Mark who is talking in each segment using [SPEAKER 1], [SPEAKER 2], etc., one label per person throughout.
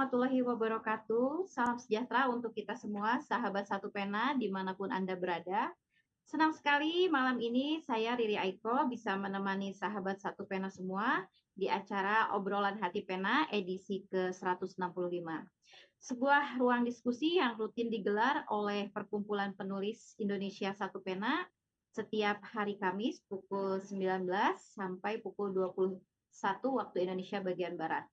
[SPEAKER 1] warahmatullahi wabarakatuh. Salam sejahtera untuk kita semua, sahabat Satu Pena, dimanapun Anda berada. Senang sekali malam ini saya Riri Aiko bisa menemani sahabat Satu Pena semua di acara Obrolan Hati Pena edisi ke-165. Sebuah ruang diskusi yang rutin digelar oleh Perkumpulan Penulis Indonesia Satu Pena setiap hari Kamis pukul 19 sampai pukul 21 waktu Indonesia bagian Barat.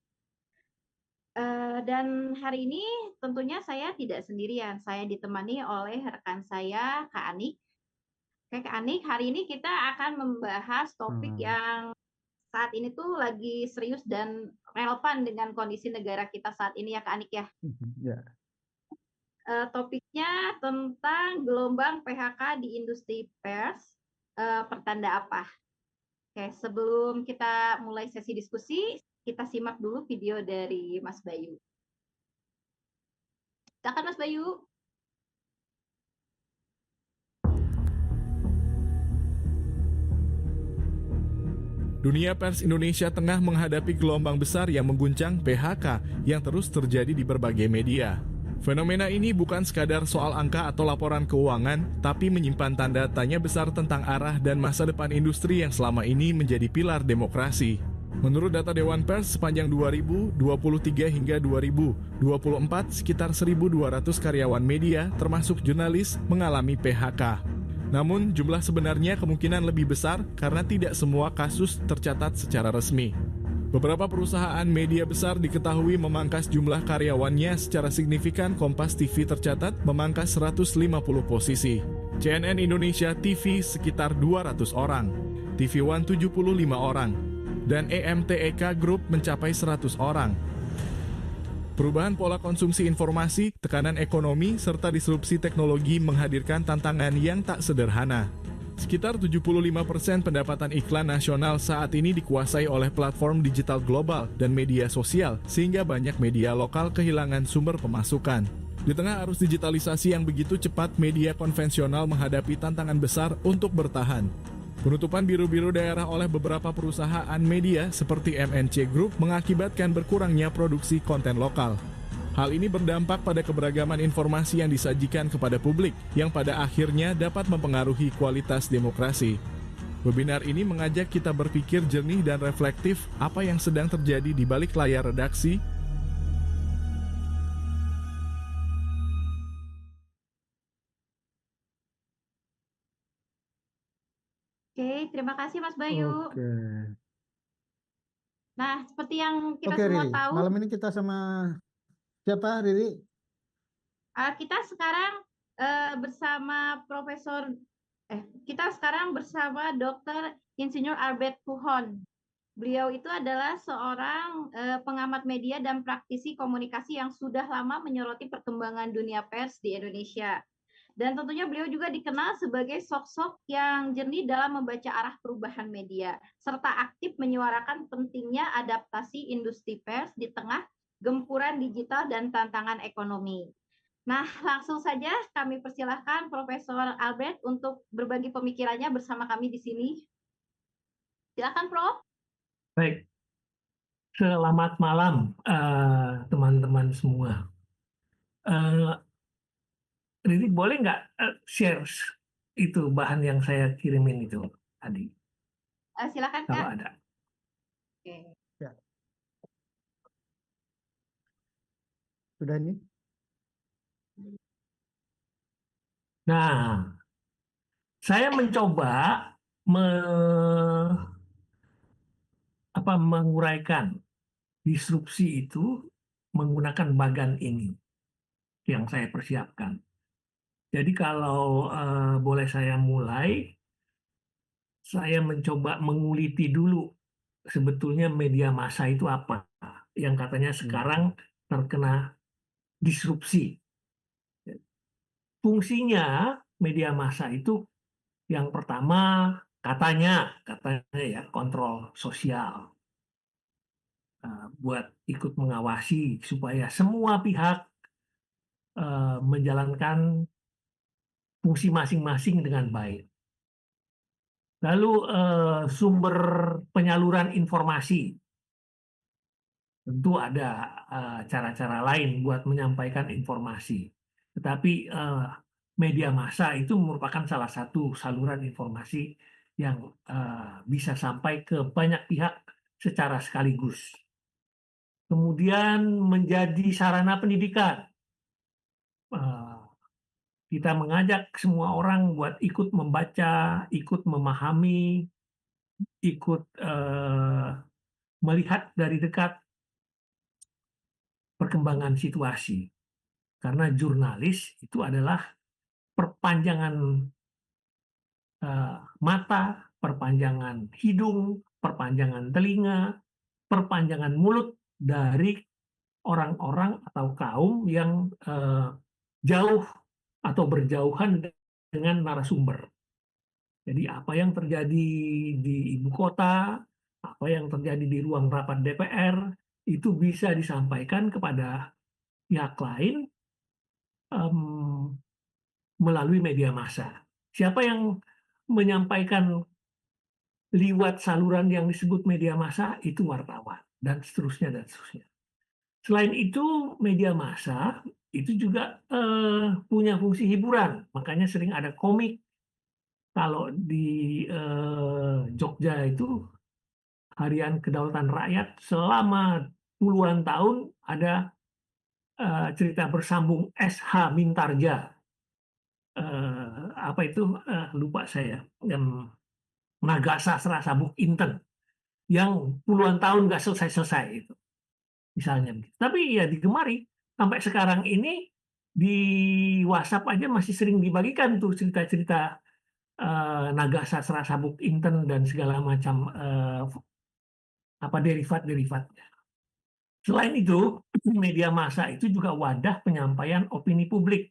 [SPEAKER 1] Dan hari ini tentunya saya tidak sendirian, saya ditemani oleh rekan saya, Kak Anik. Oke, Kak Anik, hari ini kita akan membahas topik yang saat ini tuh lagi serius dan relevan dengan kondisi negara kita saat ini ya, Kak Anik ya.
[SPEAKER 2] Ya.
[SPEAKER 1] Topiknya tentang gelombang PHK di industri pers, pertanda apa? Oke, sebelum kita mulai sesi diskusi, kita simak dulu video dari Mas Bayu. Silakan Mas Bayu.
[SPEAKER 3] Dunia pers Indonesia tengah menghadapi gelombang besar yang mengguncang PHK yang terus terjadi di berbagai media. Fenomena ini bukan sekadar soal angka atau laporan keuangan, tapi menyimpan tanda tanya besar tentang arah dan masa depan industri yang selama ini menjadi pilar demokrasi. Menurut data Dewan Pers, sepanjang 2023 hingga 2024, sekitar 1.200 karyawan media, termasuk jurnalis, mengalami PHK. Namun, jumlah sebenarnya kemungkinan lebih besar karena tidak semua kasus tercatat secara resmi. Beberapa perusahaan media besar diketahui memangkas jumlah karyawannya secara signifikan. Kompas TV tercatat memangkas 150 posisi. CNN Indonesia TV sekitar 200 orang. TV One 75 orang. Dan EMTEK Group mencapai 100 orang. Perubahan pola konsumsi informasi, tekanan ekonomi, serta disrupsi teknologi menghadirkan tantangan yang tak sederhana. Sekitar 75% pendapatan iklan nasional saat ini dikuasai oleh platform digital global dan media sosial, sehingga banyak media lokal kehilangan sumber pemasukan. Di tengah arus digitalisasi yang begitu cepat, media konvensional menghadapi tantangan besar untuk bertahan. Penutupan biru-biru daerah oleh beberapa perusahaan media seperti MNC Group mengakibatkan berkurangnya produksi konten lokal. Hal ini berdampak pada keberagaman informasi yang disajikan kepada publik, yang pada akhirnya dapat mempengaruhi kualitas demokrasi. Webinar ini mengajak kita berpikir jernih dan reflektif apa yang sedang terjadi di balik layar redaksi.
[SPEAKER 1] Oke, terima kasih Mas Bayu.
[SPEAKER 2] Oke.
[SPEAKER 1] Nah, seperti yang kita
[SPEAKER 2] Oke,
[SPEAKER 1] semua
[SPEAKER 2] Riri.
[SPEAKER 1] tahu,
[SPEAKER 2] Malam ini kita sama siapa, Riri?
[SPEAKER 1] kita sekarang bersama kita sekarang bersama Dr. Insinyur Albert Puhon. Beliau itu adalah seorang pengamat media dan praktisi komunikasi yang sudah lama menyoroti perkembangan dunia pers di Indonesia. Dan tentunya beliau juga dikenal sebagai sosok yang jernih dalam membaca arah perubahan media, serta aktif menyuarakan pentingnya adaptasi industri pers di tengah gempuran digital dan tantangan ekonomi. Nah, langsung saja kami persilahkan Profesor Albert untuk berbagi pemikirannya bersama kami di sini. Silakan, Prof.
[SPEAKER 4] Baik, selamat malam teman-teman semua. Riri, boleh nggak share itu bahan yang saya kirimin itu tadi?
[SPEAKER 1] Silakan, Kak.
[SPEAKER 4] Kalau ada.
[SPEAKER 1] Oke.
[SPEAKER 2] Ya. Sudah ini?
[SPEAKER 4] Nah, saya mencoba menguraikan disrupsi itu menggunakan bagan ini yang saya persiapkan. Jadi kalau boleh saya mulai, saya mencoba menguliti dulu sebetulnya media massa itu apa, yang katanya sekarang terkena disrupsi. Fungsinya media massa itu yang pertama katanya ya kontrol sosial, buat ikut mengawasi supaya semua pihak menjalankan fungsi masing-masing dengan baik. Lalu sumber penyaluran informasi. Tentu ada cara-cara lain buat menyampaikan informasi. Tetapi media massa itu merupakan salah satu saluran informasi yang bisa sampai ke banyak pihak secara sekaligus. Kemudian menjadi sarana pendidikan. Kita mengajak semua orang buat ikut membaca, ikut memahami, ikut melihat dari dekat perkembangan situasi. Karena jurnalis itu adalah perpanjangan mata, perpanjangan hidung, perpanjangan telinga, perpanjangan mulut dari orang-orang atau kaum yang jauh atau berjauhan dengan narasumber. Jadi apa yang terjadi di ibu kota, apa yang terjadi di ruang rapat DPR, itu bisa disampaikan kepada pihak lain melalui media massa. Siapa yang menyampaikan lewat saluran yang disebut media massa itu wartawan, dan seterusnya dan seterusnya. Selain itu, media massa itu juga punya fungsi hiburan, makanya sering ada komik. Kalau di Jogja itu Harian Kedaulatan Rakyat selama puluhan tahun ada cerita bersambung SH Mintarja. Apa itu lupa saya, Nagasa Serasabuk Inten yang puluhan tahun nggak selesai-selesai itu misalnya. Tapi ya digemari sampai sekarang ini di WhatsApp aja masih sering dibagikan tuh cerita-cerita Nagasa Serasabuk Inten dan segala macam derivat-derivatnya. Selain itu, media massa itu juga wadah penyampaian opini publik.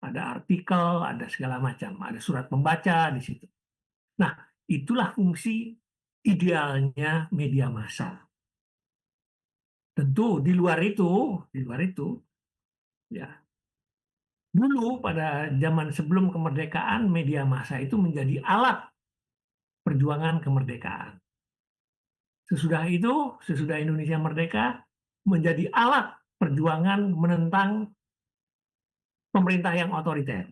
[SPEAKER 4] Ada artikel, ada segala macam, ada surat pembaca di situ. Nah, itulah fungsi idealnya media massa. Tentu di luar itu, ya, dulu pada zaman sebelum kemerdekaan, media massa itu menjadi alat perjuangan kemerdekaan. Sesudah Indonesia merdeka, menjadi alat perjuangan menentang pemerintah yang otoriter.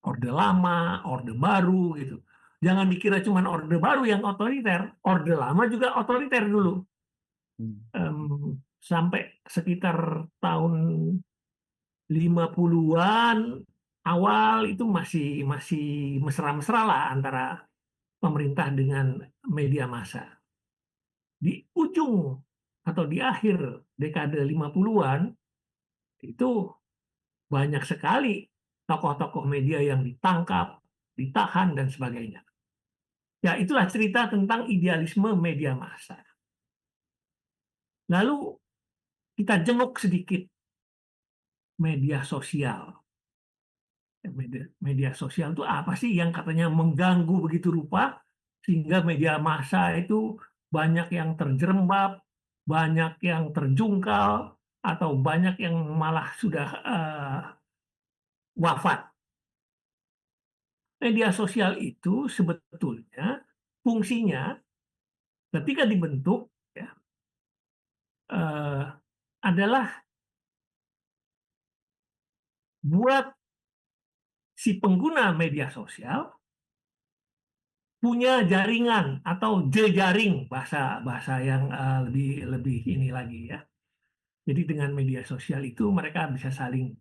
[SPEAKER 4] Orde Lama, Orde Baru, gitu. Jangan dikira cuma Orde Baru yang otoriter, Orde Lama juga otoriter dulu. Sampai sekitar tahun 50-an awal itu masih mesra-mesra lah antara pemerintah dengan media massa. Di ujung atau di akhir dekade 50-an itu banyak sekali tokoh-tokoh media yang ditangkap, ditahan, dan sebagainya. Ya, itulah cerita tentang idealisme media massa. Lalu kita jenguk sedikit media sosial. Media sosial itu apa sih yang katanya mengganggu begitu rupa sehingga media massa itu banyak yang terjerembab, banyak yang terjungkal, atau banyak yang malah sudah wafat. Media sosial itu sebetulnya fungsinya ketika dibentuk ya, adalah buat si pengguna media sosial punya jaringan atau jejaring, bahasa yang lebih ini lagi ya. Jadi dengan media sosial itu mereka bisa saling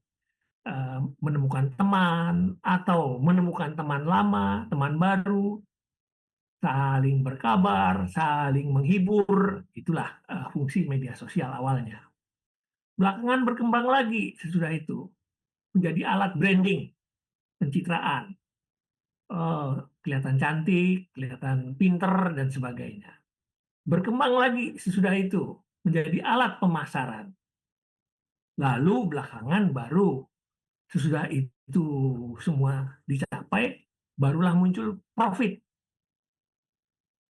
[SPEAKER 4] menemukan teman atau menemukan teman lama, teman baru, saling berkabar, saling menghibur. Itulah fungsi media sosial awalnya. Belakangan berkembang lagi sesudah itu menjadi alat branding, pencitraan. Kelihatan cantik, kelihatan pinter, dan sebagainya. Berkembang lagi sesudah itu menjadi alat pemasaran. Lalu belakangan baru sesudah itu semua dicapai, barulah muncul profit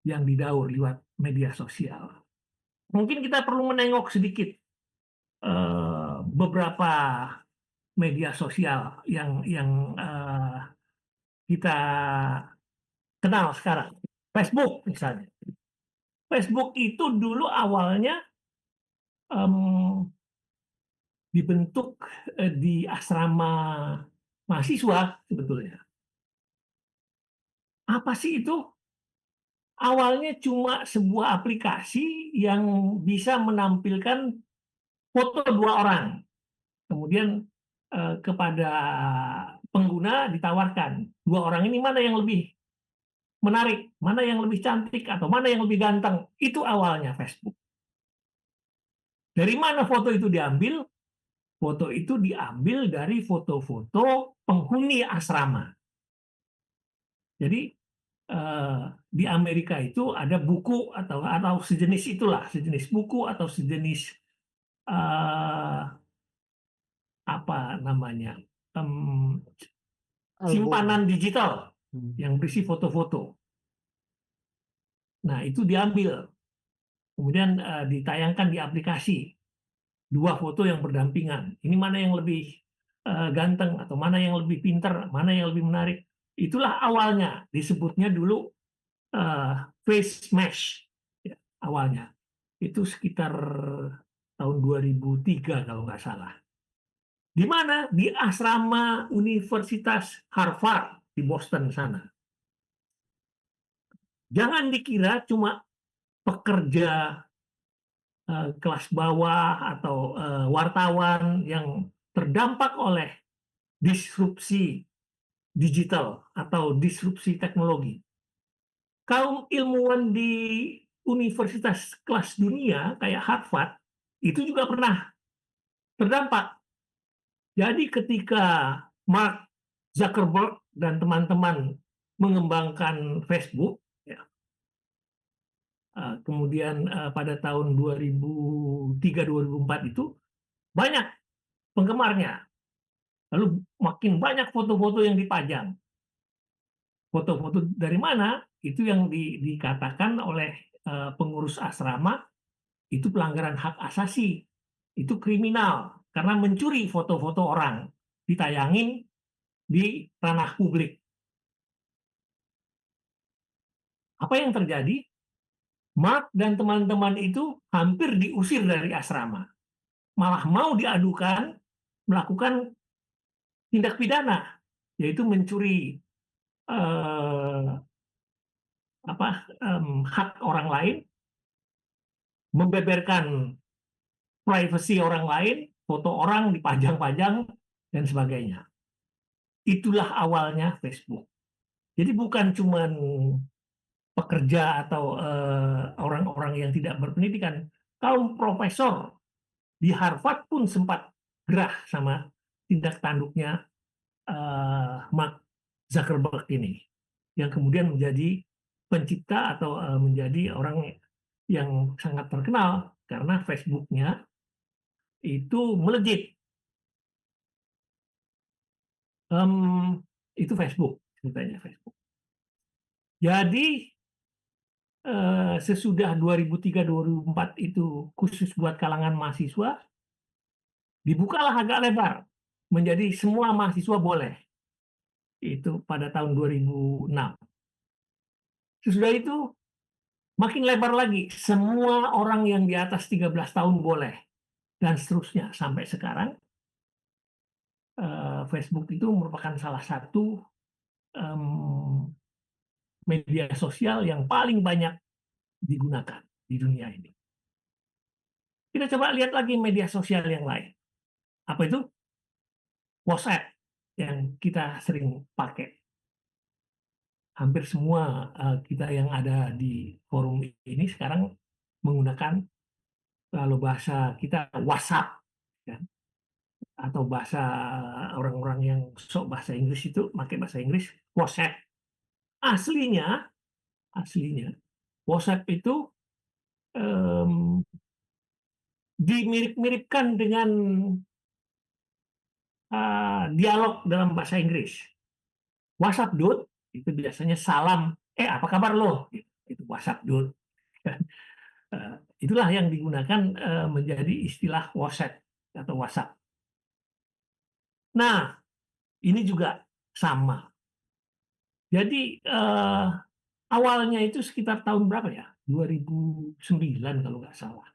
[SPEAKER 4] yang didaur lewat media sosial. Mungkin kita perlu menengok sedikit beberapa media sosial yang kita kenal sekarang. Facebook misalnya. Facebook itu dulu awalnya em, dibentuk di asrama mahasiswa sebetulnya. Apa sih itu? Awalnya cuma sebuah aplikasi yang bisa menampilkan foto dua orang. Kemudian kepada pengguna ditawarkan, dua orang ini mana yang lebih menarik, mana yang lebih cantik, atau mana yang lebih ganteng. Itu awalnya Facebook. Dari mana foto itu diambil? Foto itu diambil dari foto-foto penghuni asrama. Jadi di Amerika itu ada buku atau sejenis itulah, sejenis buku atau sejenis apa namanya simpanan digital yang berisi foto-foto. Nah itu diambil, kemudian ditayangkan di aplikasi dua foto yang berdampingan. Ini mana yang lebih ganteng atau mana yang lebih pintar, mana yang lebih menarik. Itulah awalnya disebutnya dulu face mesh ya, awalnya. Itu sekitar tahun 2003 kalau nggak salah. Di mana? Di asrama Universitas Harvard di Boston sana. Jangan dikira cuma pekerja kelas bawah atau wartawan yang terdampak oleh disrupsi digital atau disrupsi teknologi. Kaum ilmuwan di universitas kelas dunia kayak Harvard itu juga pernah terdampak. Jadi ketika Mark Zuckerberg dan teman-teman mengembangkan Facebook, ya, kemudian pada tahun 2003-2004 itu banyak penggemarnya. Lalu makin banyak foto-foto yang dipajang. Foto-foto dari mana? Itu yang dikatakan oleh pengurus asrama itu pelanggaran hak asasi. Itu kriminal karena mencuri foto-foto orang, ditayangin di ranah publik. Apa yang terjadi? Mark dan teman-teman itu hampir diusir dari asrama. Malah mau diadukan melakukan tindak pidana, yaitu mencuri hak orang lain, membeberkan privasi orang lain, foto orang dipajang-pajang, dan sebagainya. Itulah awalnya Facebook. Jadi bukan cuma pekerja atau orang-orang yang tidak berpendidikan, kaum profesor di Harvard pun sempat gerah sama tindak tanduknya Mark Zuckerberg ini, yang kemudian menjadi pencipta atau menjadi orang yang sangat terkenal karena Facebook-nya itu melejit. Itu Facebook, ceritanya Facebook. Jadi sesudah 2003-2004 itu khusus buat kalangan mahasiswa, dibukalah agak lebar menjadi semua mahasiswa boleh. Itu pada tahun 2006. Sesudah itu makin lebar lagi, semua orang yang di atas 13 tahun boleh, dan seterusnya sampai sekarang. Facebook itu merupakan salah satu media sosial yang paling banyak digunakan di dunia ini. Kita coba lihat lagi media sosial yang lain. Apa itu? WhatsApp yang kita sering pakai. Hampir semua kita yang ada di forum ini sekarang menggunakan, kalau bahasa kita, WhatsApp. Ya. Atau bahasa orang-orang yang sok bahasa Inggris itu pakai bahasa Inggris, WhatsApp. Aslinya WhatsApp itu dimirip-miripkan dengan dialog dalam bahasa Inggris. WhatsApp dude itu biasanya salam, apa kabar lo? Itu WhatsApp dude. Itulah yang digunakan menjadi istilah WhatsApp atau WhatsApp. Nah, ini juga sama. Jadi awalnya itu sekitar tahun berapa ya? 2009 kalau nggak salah.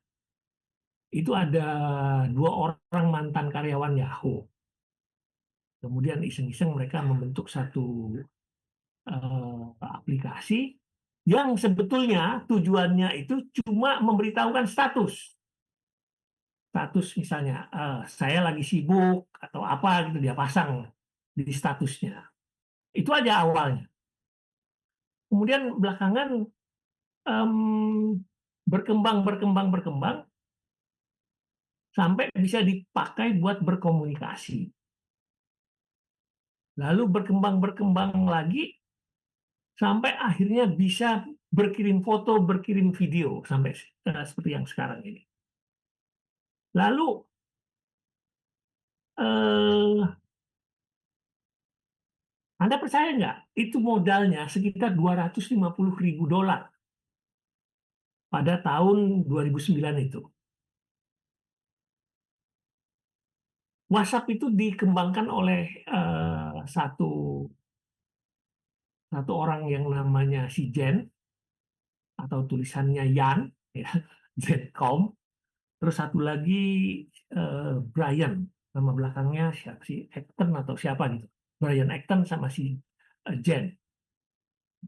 [SPEAKER 4] itu ada 2 orang mantan karyawan Yahoo. Kemudian iseng-iseng mereka membentuk satu aplikasi yang sebetulnya tujuannya itu cuma memberitahukan status. Status misalnya, saya lagi sibuk atau apa gitu dia pasang di statusnya. Itu aja awalnya. Kemudian belakangan berkembang sampai bisa dipakai buat berkomunikasi. Lalu berkembang lagi sampai akhirnya bisa berkirim foto, berkirim video sampai seperti yang sekarang ini. Lalu Anda percaya nggak? Itu modalnya sekitar 250.000 dolar pada tahun 2009 itu. WhatsApp itu dikembangkan oleh satu orang yang namanya si Jen, atau tulisannya Yan, ya, Jen.com. Terus satu lagi Brian, nama belakangnya siapa sih, Acton atau siapa gitu. Brian Acton sama si Jen,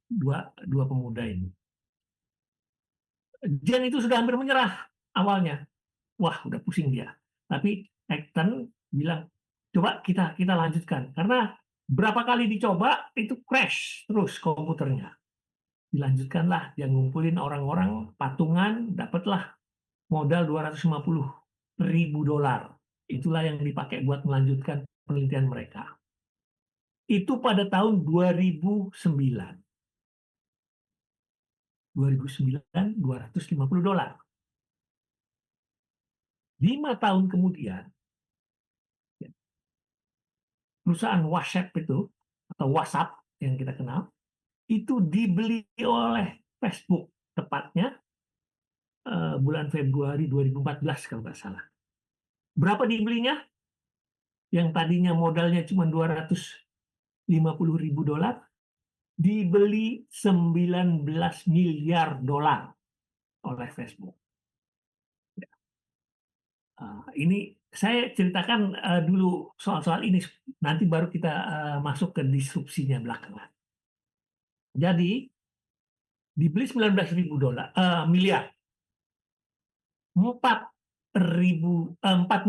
[SPEAKER 4] dua pemuda ini. Jen itu sudah hampir menyerah awalnya, wah udah pusing dia. Tapi Acton bilang, coba kita lanjutkan, karena berapa kali dicoba itu crash terus komputernya. Dilanjutkanlah, dia ngumpulin orang-orang, patungan, dapatlah modal 250.000 dolar. Itulah yang dipakai buat melanjutkan penelitian mereka. Itu pada tahun 2009. 250 dolar. 5 tahun kemudian, perusahaan WhatsApp itu, atau WhatsApp yang kita kenal, itu dibeli oleh Facebook, tepatnya bulan Februari 2014 kalau nggak salah. Berapa dibelinya? Yang tadinya modalnya cuma 250.000 dolar, dibeli 19 miliar dolar oleh Facebook. Ini saya ceritakan dulu soal-soal ini, nanti baru kita masuk ke disrupsinya belakangan. Jadi dibeli 19.000 miliar. 4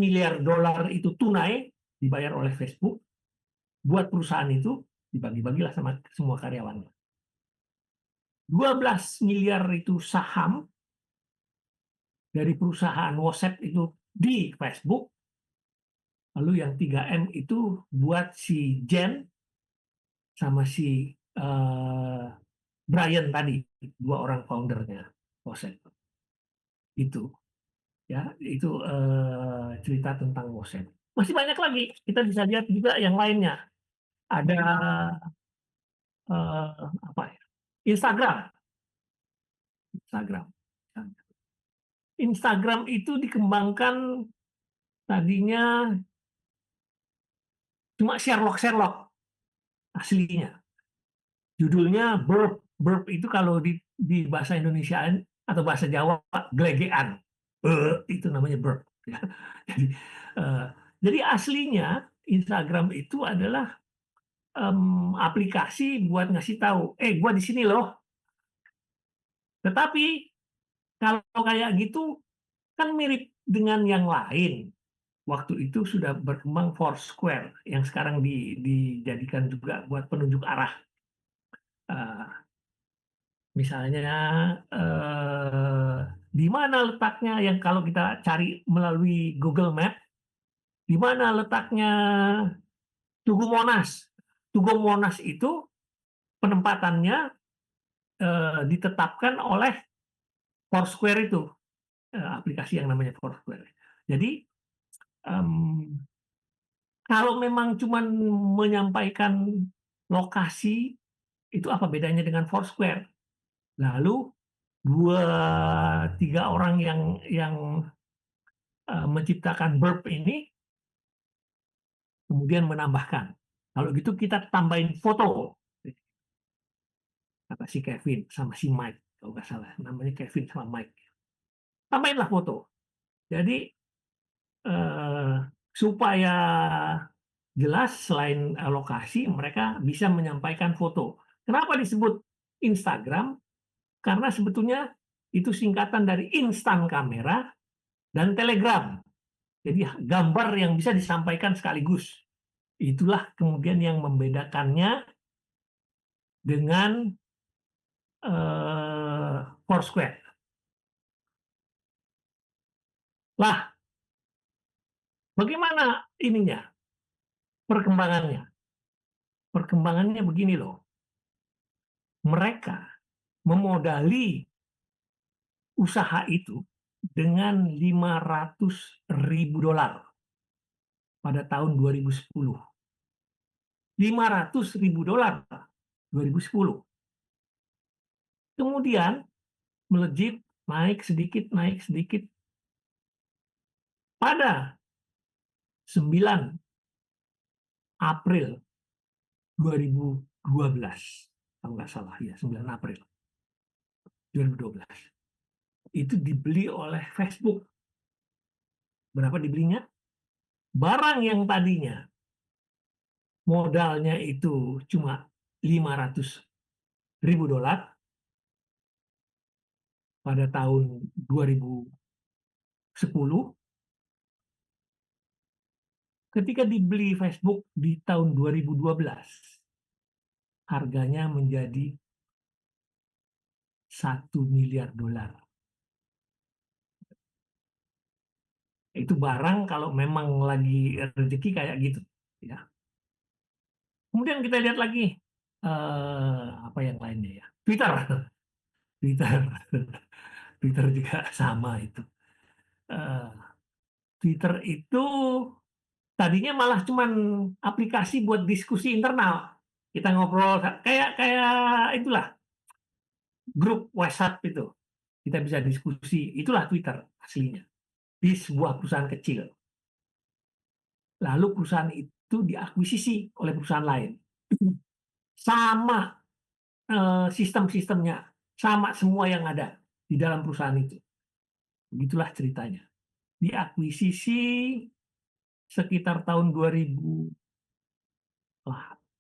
[SPEAKER 4] miliar dolar itu tunai dibayar oleh Facebook, buat perusahaan itu dibagi-bagilah sama semua karyawannya. 12 miliar itu saham dari perusahaan WhatsApp itu di Facebook. Lalu yang 3M itu buat si Jen sama si Brian tadi, 2 orang foundernya WhatsApp. Itu ya, itu cerita tentang WhatsApp. Masih banyak lagi, kita bisa lihat juga yang lainnya. Ada apa ya? Instagram itu dikembangkan tadinya cuma Sherlock aslinya. Judulnya Burp. Burp itu kalau di bahasa Indonesia atau bahasa Jawa gelegean. Itu namanya burp. Jadi aslinya Instagram itu adalah aplikasi buat ngasih tahu, gua di sini loh. Tetapi kalau kayak gitu kan mirip dengan yang lain. Waktu itu sudah berkembang Foursquare yang sekarang dijadikan juga buat penunjuk arah. Misalnya di mana letaknya, yang kalau kita cari melalui Google Map, di mana letaknya Tugu Monas. Tugu Monas itu penempatannya ditetapkan oleh Foursquare itu, aplikasi yang namanya Foursquare. Jadi kalau memang cuma menyampaikan lokasi, itu apa bedanya dengan Foursquare? Lalu 2-3 orang yang menciptakan Burp ini kemudian menambahkan, kalau gitu kita tambahin foto, kata si Kevin sama si Mike, kalau nggak salah namanya Kevin sama Mike, tambahinlah foto. Jadi supaya jelas selain lokasi, mereka bisa menyampaikan foto. Kenapa disebut Instagram? Karena sebetulnya itu singkatan dari instan kamera dan telegram. Jadi gambar yang bisa disampaikan sekaligus. Itulah kemudian yang membedakannya dengan Foursquare. Lah, bagaimana ininya? Perkembangannya. Perkembangannya begini loh. Mereka memodali usaha itu dengan $500.000 pada tahun 2010. $500.000 2010. Kemudian melejit, naik sedikit. Pada 9 April 2012, kalau nggak salah ya, 9 April 2012. Itu dibeli oleh Facebook. Berapa dibelinya? Barang yang tadinya modalnya itu cuma $500.000 pada tahun 2010, ketika dibeli Facebook di tahun 2012, harganya menjadi $1 miliar. Itu barang kalau memang lagi rezeki kayak gitu, ya. Kemudian kita lihat lagi apa yang lainnya ya. Twitter, Twitter juga sama itu. Twitter itu tadinya malah cuman aplikasi buat diskusi internal. Kita ngobrol kayak itulah grup WhatsApp itu. Kita bisa diskusi. Itulah Twitter aslinya di sebuah perusahaan kecil. Lalu perusahaan itu diakuisisi oleh perusahaan lain. Sama sistem-sistemnya, sama semua yang ada di dalam perusahaan itu. Begitulah ceritanya. Diakuisisi sekitar tahun 2008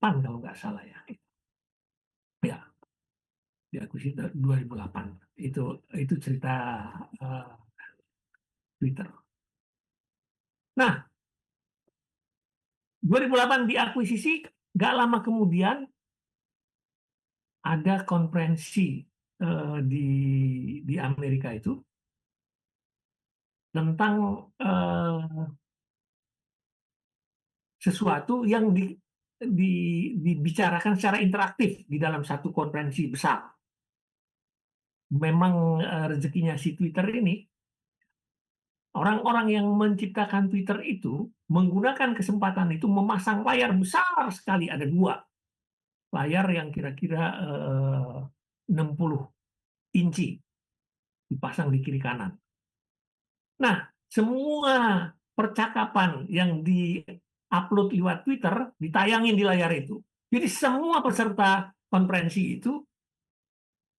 [SPEAKER 4] kalau nggak salah ya. Ya, diakuisisi 2008. Itu cerita Twitter. Nah, 2008 diakuisisi, nggak lama kemudian ada konferensi di Amerika itu tentang sesuatu yang dibicarakan secara interaktif di dalam satu konferensi besar. Memang rezekinya si Twitter ini, orang-orang yang menciptakan Twitter itu menggunakan kesempatan itu memasang layar besar sekali, ada 2 layar yang kira-kira 60 inci dipasang di kiri kanan. Nah, semua percakapan yang di-upload lewat Twitter ditayangin di layar itu. Jadi semua peserta konferensi itu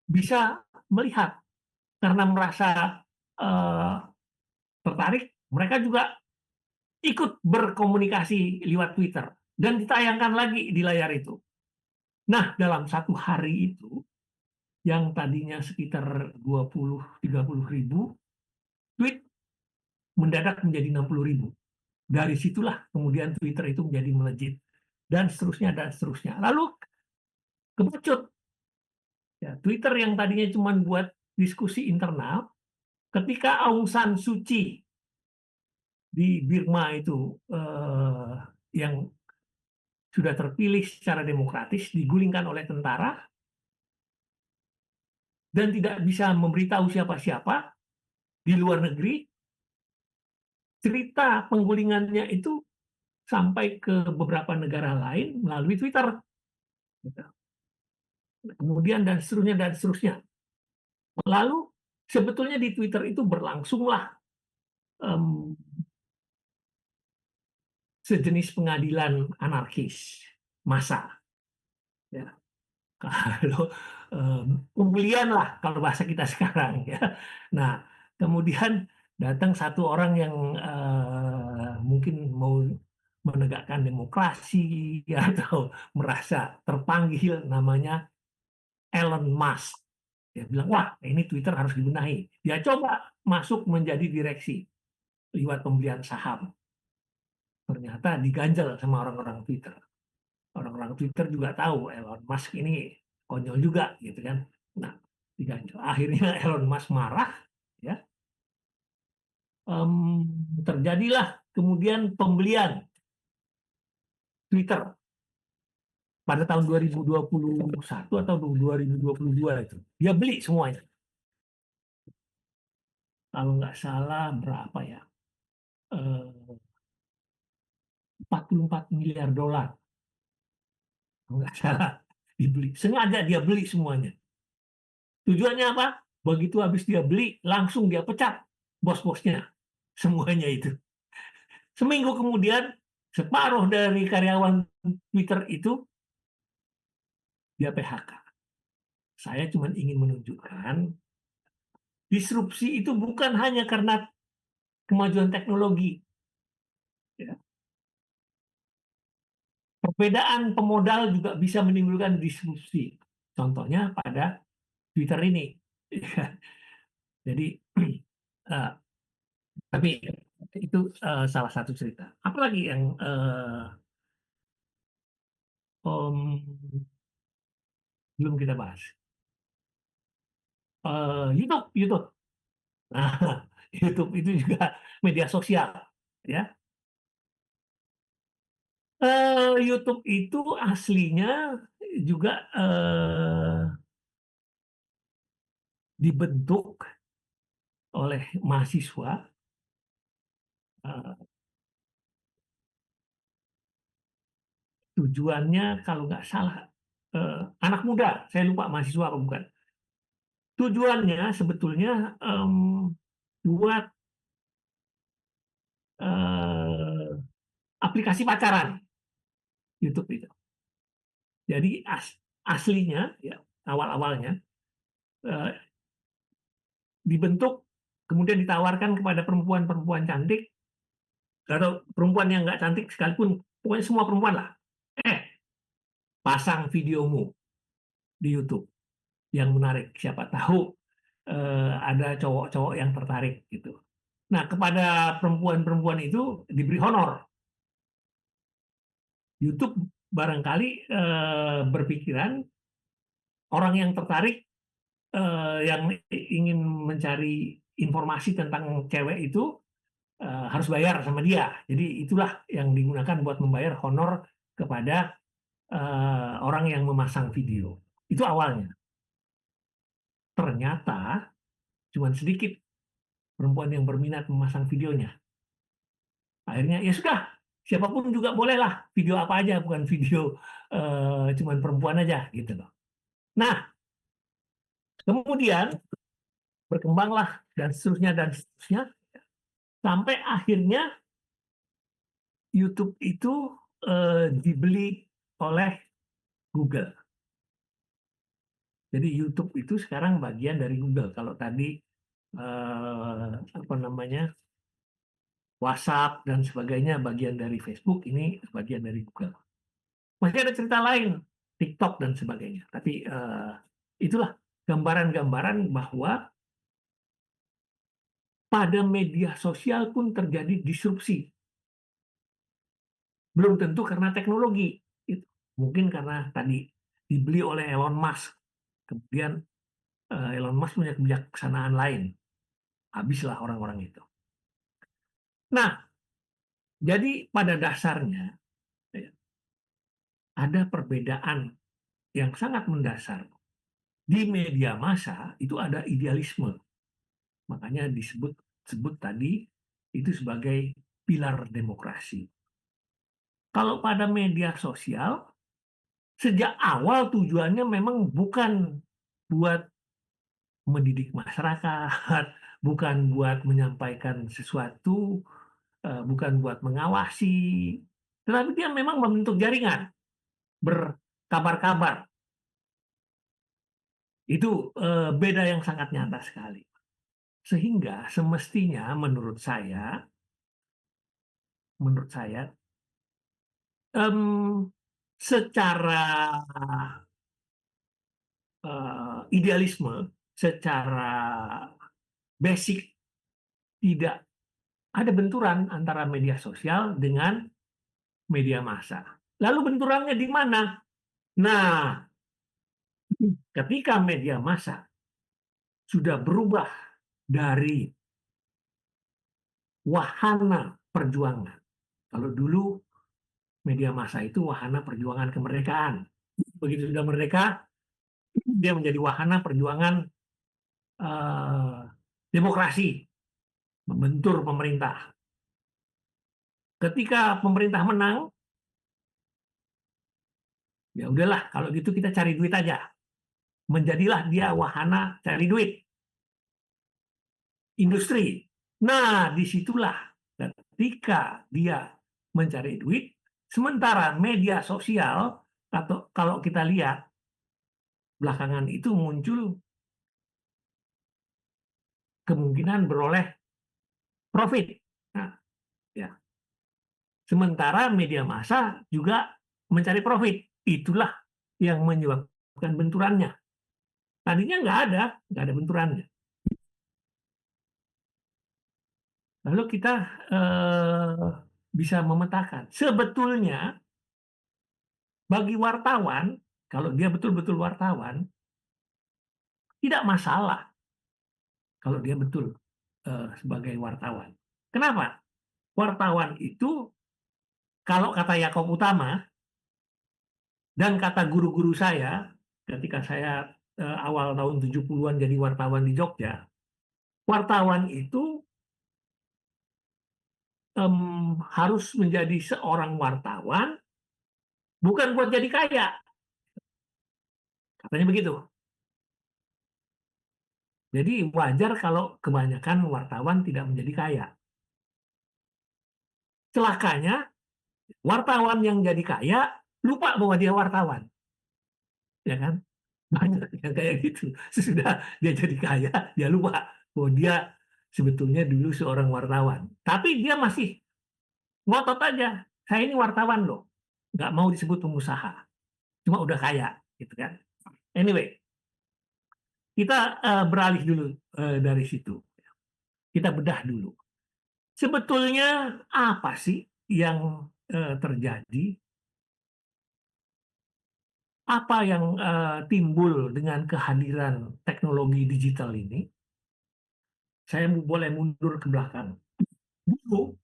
[SPEAKER 4] bisa melihat karena merasa tertarik, mereka juga ikut berkomunikasi lewat Twitter dan ditayangkan lagi di layar itu. Nah, dalam satu hari itu, yang tadinya sekitar 20-30 ribu, tweet mendadak menjadi 60 ribu. Dari situlah kemudian Twitter itu menjadi melejit. Dan seterusnya, dan seterusnya. Lalu, kebecut. Ya, Twitter yang tadinya cuma buat diskusi internal, ketika Aung San Suu Kyi di Burma itu yang sudah terpilih secara demokratis, digulingkan oleh tentara, dan tidak bisa memberitahu siapa-siapa di luar negeri, cerita penggulingannya itu sampai ke beberapa negara lain melalui Twitter. Kemudian dan seterusnya. Lalu sebetulnya di Twitter itu berlangsunglah sejenis pengadilan anarkis massa. Ya. Kalau pembulian lah kalau bahasa kita sekarang ya. Nah, kemudian Datang satu orang yang mungkin mau menegakkan demokrasi atau merasa terpanggil, namanya Elon Musk. Dia bilang, wah ini Twitter harus dibenahi. Dia coba masuk menjadi direksi lewat pembelian saham. Ternyata diganjal sama orang-orang Twitter. Orang-orang Twitter juga tahu Elon Musk ini konyol juga, gitu kan. Nah, diganjal. Akhirnya Elon Musk marah, ya. Terjadilah kemudian pembelian Twitter pada tahun 2021 atau 2022 itu. Dia beli semuanya. Kalau nggak salah berapa ya? 44 miliar dolar. Kalau nggak salah dibeli. Sengaja dia beli semuanya. Tujuannya apa? Begitu habis dia beli, langsung dia pecat bos-bosnya. Semuanya itu. Seminggu kemudian, separuh dari karyawan Twitter itu dia PHK. Saya cuma ingin menunjukkan disrupsi itu bukan hanya karena kemajuan teknologi. Ya. Perbedaan pemodal juga bisa menimbulkan disrupsi. Contohnya pada Twitter ini. Jadi, tapi itu salah satu cerita. Apalagi yang belum kita bahas? YouTube, YouTube. Nah, YouTube itu juga media sosial, ya. YouTube itu aslinya juga dibentuk oleh mahasiswa tujuannya kalau nggak salah anak muda, saya lupa mahasiswa apa bukan. Tujuannya sebetulnya buat aplikasi pacaran YouTube itu. Jadi aslinya ya awal-awalnya dibentuk kemudian ditawarkan kepada perempuan-perempuan cantik atau perempuan yang nggak cantik sekalipun, pokoknya semua perempuan lah. Pasang videomu di YouTube yang menarik, siapa tahu ada cowok-cowok yang tertarik gitu. Nah, kepada perempuan-perempuan itu diberi honor. YouTube barangkali berpikiran orang yang tertarik yang ingin mencari informasi tentang cewek itu harus bayar sama dia. Jadi itulah yang digunakan buat membayar honor kepada orang yang memasang video. Itu awalnya. Ternyata cuma sedikit perempuan yang berminat memasang videonya. Akhirnya ya sudah, siapapun juga bolehlah video apa aja, bukan video cuman perempuan aja gitu loh. Nah, kemudian berkembanglah dan seterusnya sampai akhirnya YouTube itu dibeli oleh Google. Jadi YouTube itu sekarang bagian dari Google. Kalau tadi apa namanya WhatsApp dan sebagainya bagian dari Facebook, ini bagian dari Google. Masih ada cerita lain, TikTok dan sebagainya. Tapi itulah gambaran-gambaran bahwa pada media sosial pun terjadi disrupsi. Belum tentu karena teknologi. Mungkin karena tadi dibeli oleh Elon Musk. Kemudian Elon Musk punya kebijaksanaan lain. Habislah orang-orang itu. Nah, jadi pada dasarnya ada perbedaan yang sangat mendasar. Di media massa itu ada idealisme. Makanya disebut tadi itu sebagai pilar demokrasi. Kalau pada media sosial, sejak awal tujuannya memang bukan buat mendidik masyarakat, bukan buat menyampaikan sesuatu, bukan buat mengawasi, tetapi dia memang membentuk jaringan, berkabar-kabar. Itu beda yang sangat nyata sekali. Sehingga semestinya menurut saya secara idealisme, secara basic tidak ada benturan antara media sosial dengan media massa. Lalu benturannya di mana? Nah, ketika media massa sudah berubah dari wahana perjuangan. Kalau dulu media massa itu wahana perjuangan kemerdekaan. Begitu sudah merdeka, dia menjadi wahana perjuangan demokrasi, membentur pemerintah. Ketika pemerintah menang, ya udahlah, kalau gitu kita cari duit aja. Menjadilah dia wahana cari duit, industri. Nah, disitulah ketika dia mencari duit, sementara media sosial, atau kalau kita lihat belakangan itu muncul kemungkinan beroleh profit. Nah, ya. Sementara media massa juga mencari profit. Itulah yang menyebabkan benturannya. Tadinya nggak ada benturannya. Lalu kita bisa memetakan. Sebetulnya bagi wartawan, kalau dia betul-betul wartawan, tidak masalah kalau dia betul sebagai wartawan. Kenapa? Wartawan itu, kalau kata Yakob Utama, dan kata guru-guru saya, ketika saya awal tahun 70-an jadi wartawan di Jogja, wartawan itu harus menjadi seorang wartawan bukan buat jadi kaya. Katanya begitu. Jadi wajar kalau kebanyakan wartawan tidak menjadi kaya. Celakanya, wartawan yang jadi kaya lupa bahwa dia wartawan. Ya kan? Banyak yang kayak gitu. Sesudah dia jadi kaya, dia lupa bahwa dia sebetulnya dulu seorang wartawan. Tapi dia masih ngotot aja. Saya ini wartawan loh. Nggak mau disebut pengusaha. Cuma udah kaya. Gitu kan. Anyway, kita beralih dulu dari situ. Kita bedah dulu. Sebetulnya apa sih yang terjadi? Apa yang timbul dengan kehadiran teknologi digital ini? Saya boleh mundur ke belakang. Dulu,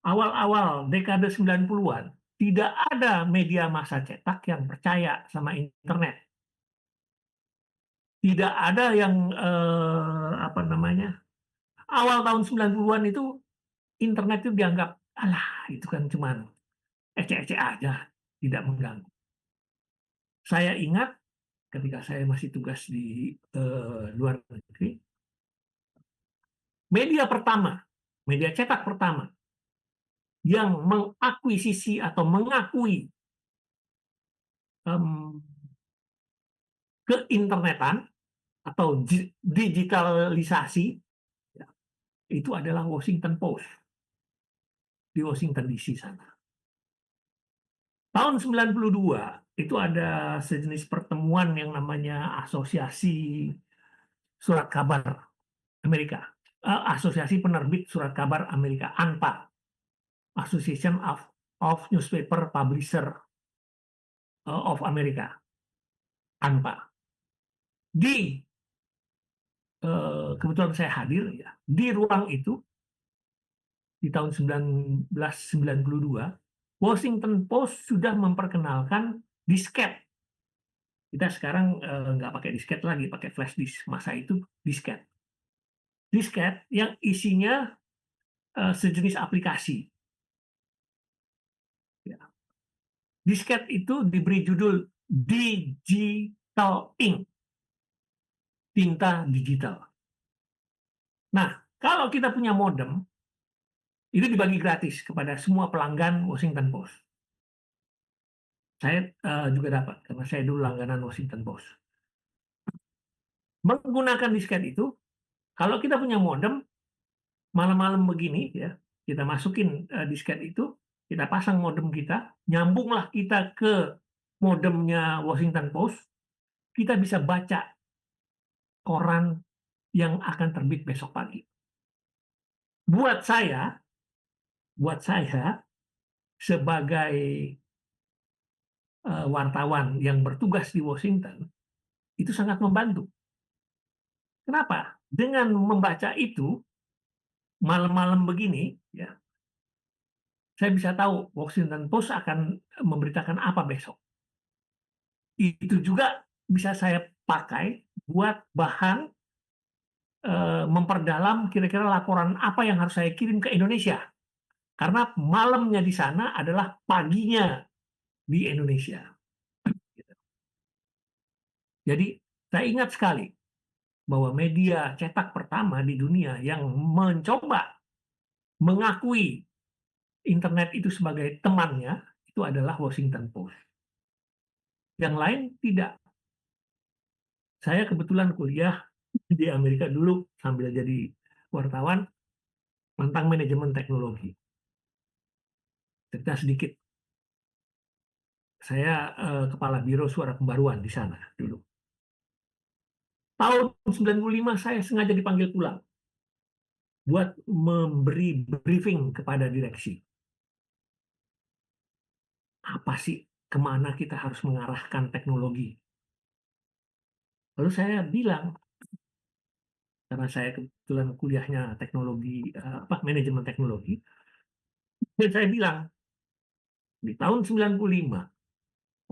[SPEAKER 4] awal-awal dekade 90-an, tidak ada media massa cetak yang percaya sama internet. Tidak ada yang awal tahun 90-an itu internet itu dianggap, alah itu kan cuma ecek-ecek aja, tidak mengganggu. Saya ingat ketika saya masih tugas di luar negeri, media cetak pertama yang mengakuisisi atau mengakui keinternetan atau digitalisasi itu adalah Washington Post di Washington DC sana. Tahun 92 itu ada sejenis pertemuan yang namanya Asosiasi Surat Kabar Amerika, Asosiasi Penerbit Surat Kabar Amerika, ANPA, Association of Newspaper Publisher of America, ANPA. Di kebetulan saya hadir ya di ruang itu di tahun 1992, Washington Post sudah memperkenalkan disket. Kita sekarang nggak pakai disket lagi, pakai flash disk. Masa itu disket. Disket yang isinya sejenis aplikasi. Ya. Disket itu diberi judul Digital Ink, tinta digital. Nah, kalau kita punya modem, itu dibagi gratis kepada semua pelanggan Washington Post. Saya juga dapat, karena saya dulu langganan Washington Post. Menggunakan disket itu, Kalau kita punya modem, malam-malam begini ya, kita masukin disket itu, kita pasang modem kita, nyambunglah kita ke modemnya Washington Post, kita bisa baca koran yang akan terbit besok pagi. Buat saya sebagai wartawan yang bertugas di Washington, itu sangat membantu. Kenapa? Dengan membaca itu, malam-malam begini, ya, saya bisa tahu Washington Post akan memberitakan apa besok. Itu juga bisa saya pakai buat bahan memperdalam kira-kira laporan apa yang harus saya kirim ke Indonesia. Karena malamnya di sana adalah paginya di Indonesia. Jadi saya ingat sekali bahwa media cetak pertama di dunia yang mencoba mengakui internet itu sebagai temannya itu adalah Washington Post. Yang lain tidak. Saya kebetulan kuliah di Amerika dulu sambil jadi wartawan tentang manajemen teknologi. Cerita sedikit. Saya kepala biro suara pembaruan di sana dulu. Tahun 95 saya sengaja dipanggil pulang buat memberi briefing kepada direksi. Apa sih, kemana kita harus mengarahkan teknologi? Lalu saya bilang, karena saya kebetulan kuliahnya teknologi, manajemen teknologi, dan saya bilang, di tahun 95,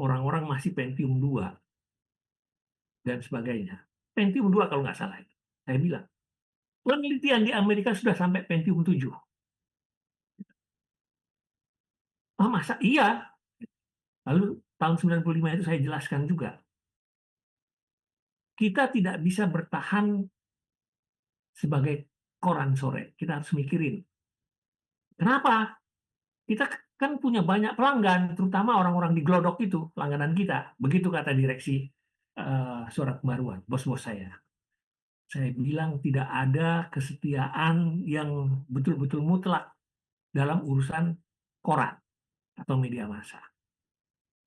[SPEAKER 4] orang-orang masih Pentium 2, dan sebagainya. Pentium 2 kalau nggak salah. Saya bilang, penelitian di Amerika sudah sampai Pentium 7. Ah, masa iya? Lalu tahun 95 itu saya jelaskan juga. Kita tidak bisa bertahan sebagai koran sore. Kita harus mikirin. Kenapa? Kita kan punya banyak pelanggan, terutama orang-orang di Glodok itu, langganan kita. Begitu kata direksi suara pembaruan, bos-bos saya. Saya bilang tidak ada kesetiaan yang betul-betul mutlak dalam urusan koran atau media massa.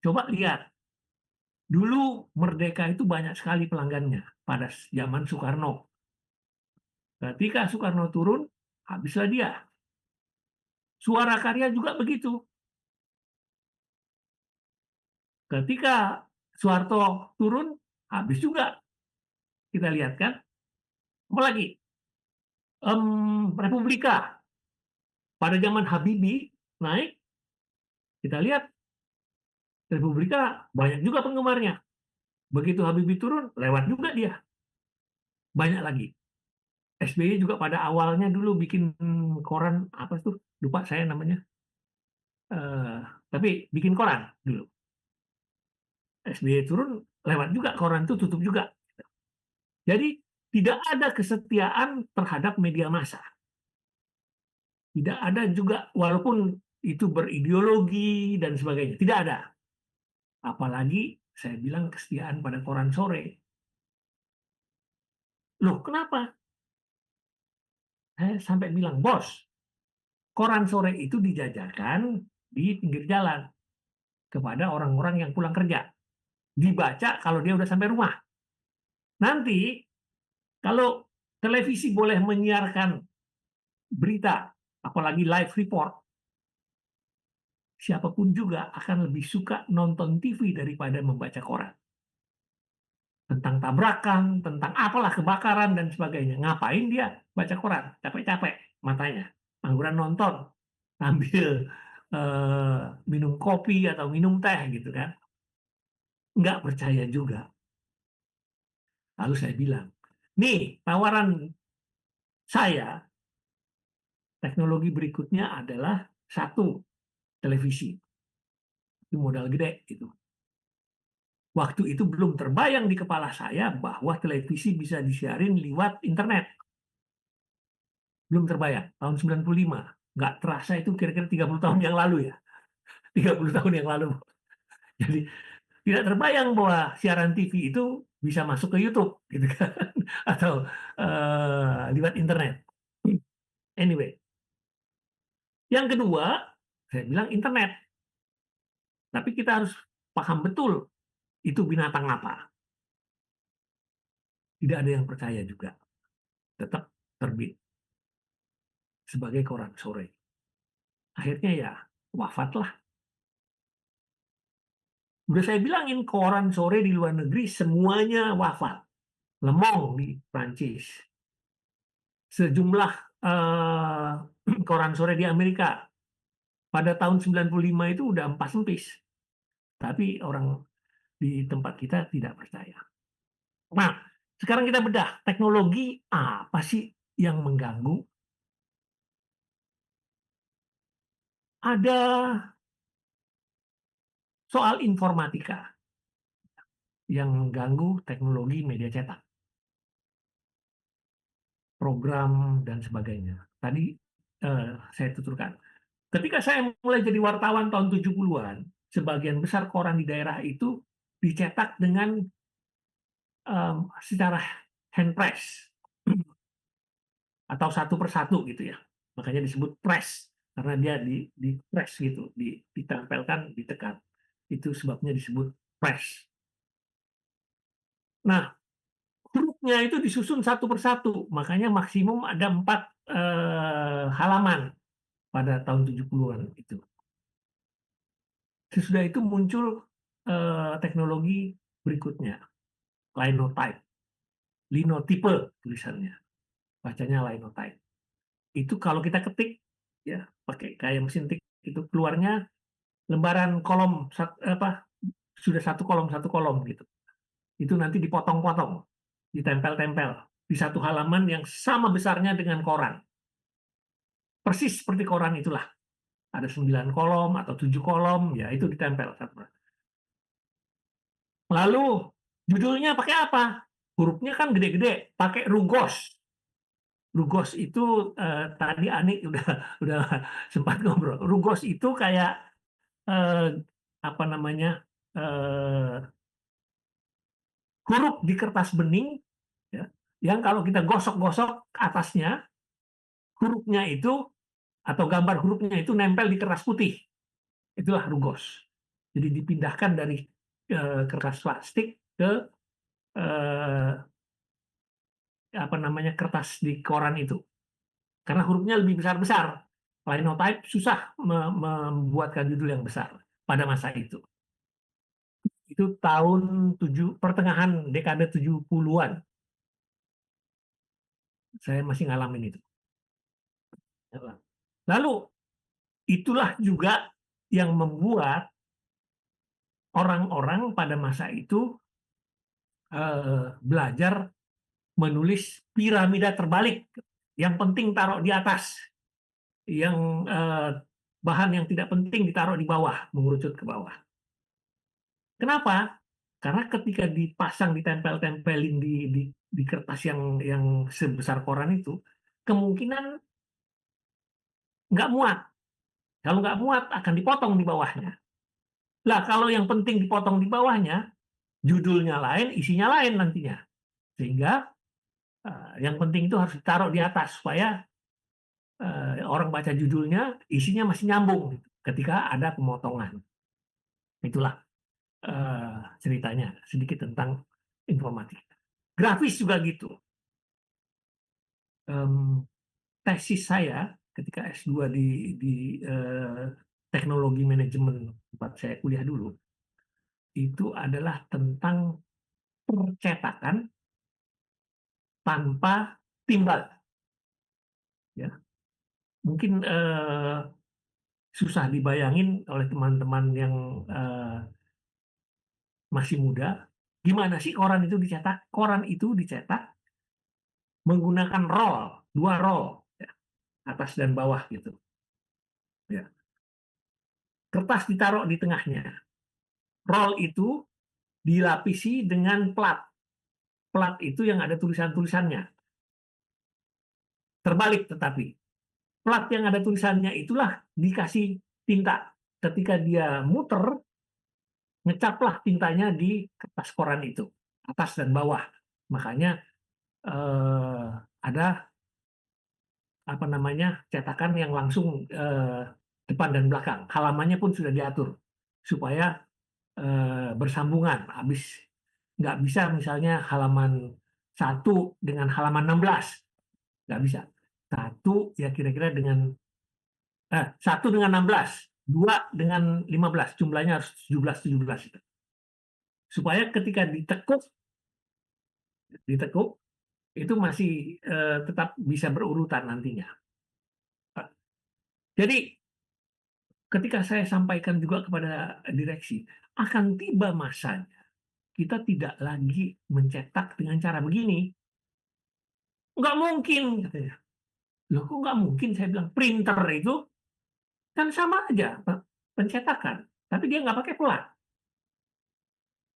[SPEAKER 4] Coba lihat, dulu Merdeka itu banyak sekali pelanggannya pada zaman Soekarno. Ketika Soekarno turun, habislah dia. Suara Karya juga begitu. Ketika Soeharto turun, habis juga. Kita lihat kan. Apalagi Republika pada zaman Habibie naik, kita lihat Republika banyak juga penggemarnya. Begitu Habibie turun, lewat juga dia. Banyak lagi. SBY juga pada awalnya dulu bikin koran, apa tuh? Lupa saya namanya. Tapi bikin koran dulu. SBY turun, lewat juga koran itu tutup juga. Jadi tidak ada kesetiaan terhadap media massa. Tidak ada juga, walaupun itu berideologi dan sebagainya. Tidak ada. Apalagi saya bilang kesetiaan pada koran sore. Loh, kenapa? Saya sampai bilang, bos, koran sore itu dijajakan di pinggir jalan kepada orang-orang yang pulang kerja. Dibaca kalau dia udah sampai rumah. Nanti, kalau televisi boleh menyiarkan berita, apalagi live report, siapapun juga akan lebih suka nonton TV daripada membaca koran. Tentang tabrakan, tentang apalah kebakaran dan sebagainya. Ngapain dia baca koran? Capek-capek matanya. Angguran nonton, ambil minum kopi atau minum teh gitu kan. Nggak percaya juga. Lalu saya bilang, nih tawaran saya, teknologi berikutnya adalah satu, televisi. Itu modal gede itu. Waktu itu belum terbayang di kepala saya bahwa televisi bisa disiarin lewat internet. Belum terbayang, tahun 95. Nggak terasa itu kira-kira 30 tahun yang lalu ya. 30 tahun yang lalu. Jadi tidak terbayang bahwa siaran TV itu bisa masuk ke YouTube gitu kan atau lewat internet. Anyway, yang kedua saya bilang internet, tapi kita harus paham betul itu binatang apa. Tidak ada yang percaya juga, tetap terbit sebagai koran sore. Akhirnya ya wafatlah. Udah saya bilangin koran sore di luar negeri semuanya wafat. Le Monde di Prancis. Sejumlah koran sore di Amerika pada tahun 95 itu udah empas empis. Tapi orang di tempat kita tidak percaya. Nah, sekarang kita bedah teknologi apa sih yang mengganggu? Ada soal informatika yang mengganggu teknologi media cetak, program dan sebagainya. Tadi saya tuturkan. Ketika saya mulai jadi wartawan tahun 70-an, sebagian besar koran di daerah itu dicetak dengan secara hand press atau satu persatu gitu ya. Makanya disebut press karena dia di press gitu, ditempelkan, ditekan. Itu sebabnya disebut press. Nah, hurufnya itu disusun satu persatu, makanya maksimum ada 4 halaman pada tahun 70-an itu. Sesudah itu muncul teknologi berikutnya, linotype, linotype tulisannya, bacanya linotype. Itu kalau kita ketik ya pakai kayak mesin tik itu keluarnya lembaran kolom sudah satu kolom gitu. Itu nanti dipotong-potong, ditempel-tempel di satu halaman yang sama besarnya dengan koran. Persis seperti koran itulah. Ada 9 kolom atau 7 kolom, ya itu ditempel. Lalu judulnya pakai apa? Hurufnya kan gede-gede, pakai rugos. Rugos itu tadi Ani udah sempat ngobrol. Rugos itu kayak apa namanya huruf di kertas bening, ya, yang kalau kita gosok-gosok atasnya, hurufnya itu atau gambar hurufnya itu nempel di kertas putih. Itulah rugos. Jadi dipindahkan dari kertas plastik ke apa namanya kertas di koran itu. Karena hurufnya lebih besar-besar. Linotype susah membuatkan judul yang besar pada masa itu. Itu tahun pertengahan dekade 70-an. Saya masih ngalamin itu. Lalu itulah juga yang membuat orang-orang pada masa itu belajar menulis piramida terbalik. Yang penting taruh di atas, yang bahan yang tidak penting ditaruh di bawah, mengerucut ke bawah. Kenapa? Karena ketika dipasang, ditempel-tempelin di kertas yang sebesar koran itu, kemungkinan nggak muat. Kalau nggak muat akan dipotong di bawahnya. Lah kalau yang penting dipotong di bawahnya, judulnya lain, isinya lain nantinya. Sehingga yang penting itu harus ditaruh di atas supaya orang baca judulnya, isinya masih nyambung ketika ada pemotongan. Itulah ceritanya sedikit tentang informatika. Grafis juga gitu. Tesis saya ketika S2 di teknologi manajemen tempat saya kuliah dulu, itu adalah tentang percetakan tanpa timbal. Ya. Mungkin susah dibayangin oleh teman-teman yang masih muda, gimana sih koran itu dicetak? Koran itu dicetak menggunakan roll, 2 roll, ya, atas dan bawah gitu. Ya. Kertas ditaruh di tengahnya. Roll itu dilapisi dengan plat. Plat itu yang ada tulisan-tulisannya. Terbalik tetapi. Plat yang ada tulisannya itulah dikasih tinta. Ketika dia muter, ngecaplah tintanya di kertas koran itu, atas dan bawah. Makanya ada apa namanya cetakan yang langsung depan dan belakang. Halamannya pun sudah diatur supaya bersambungan. Habis nggak bisa misalnya halaman 1 dengan halaman 16, nggak bisa. 1 ya kira-kira dengan 1 dengan 16, 2 dengan 15, jumlahnya harus 17 itu. Supaya ketika ditekuk itu masih tetap bisa berurutan nantinya. Jadi ketika saya sampaikan juga kepada direksi, akan tiba masanya kita tidak lagi mencetak dengan cara begini. Nggak mungkin, katanya. Loh kok nggak mungkin? Saya bilang, printer itu kan sama aja pencetakan, tapi dia nggak pakai pelat.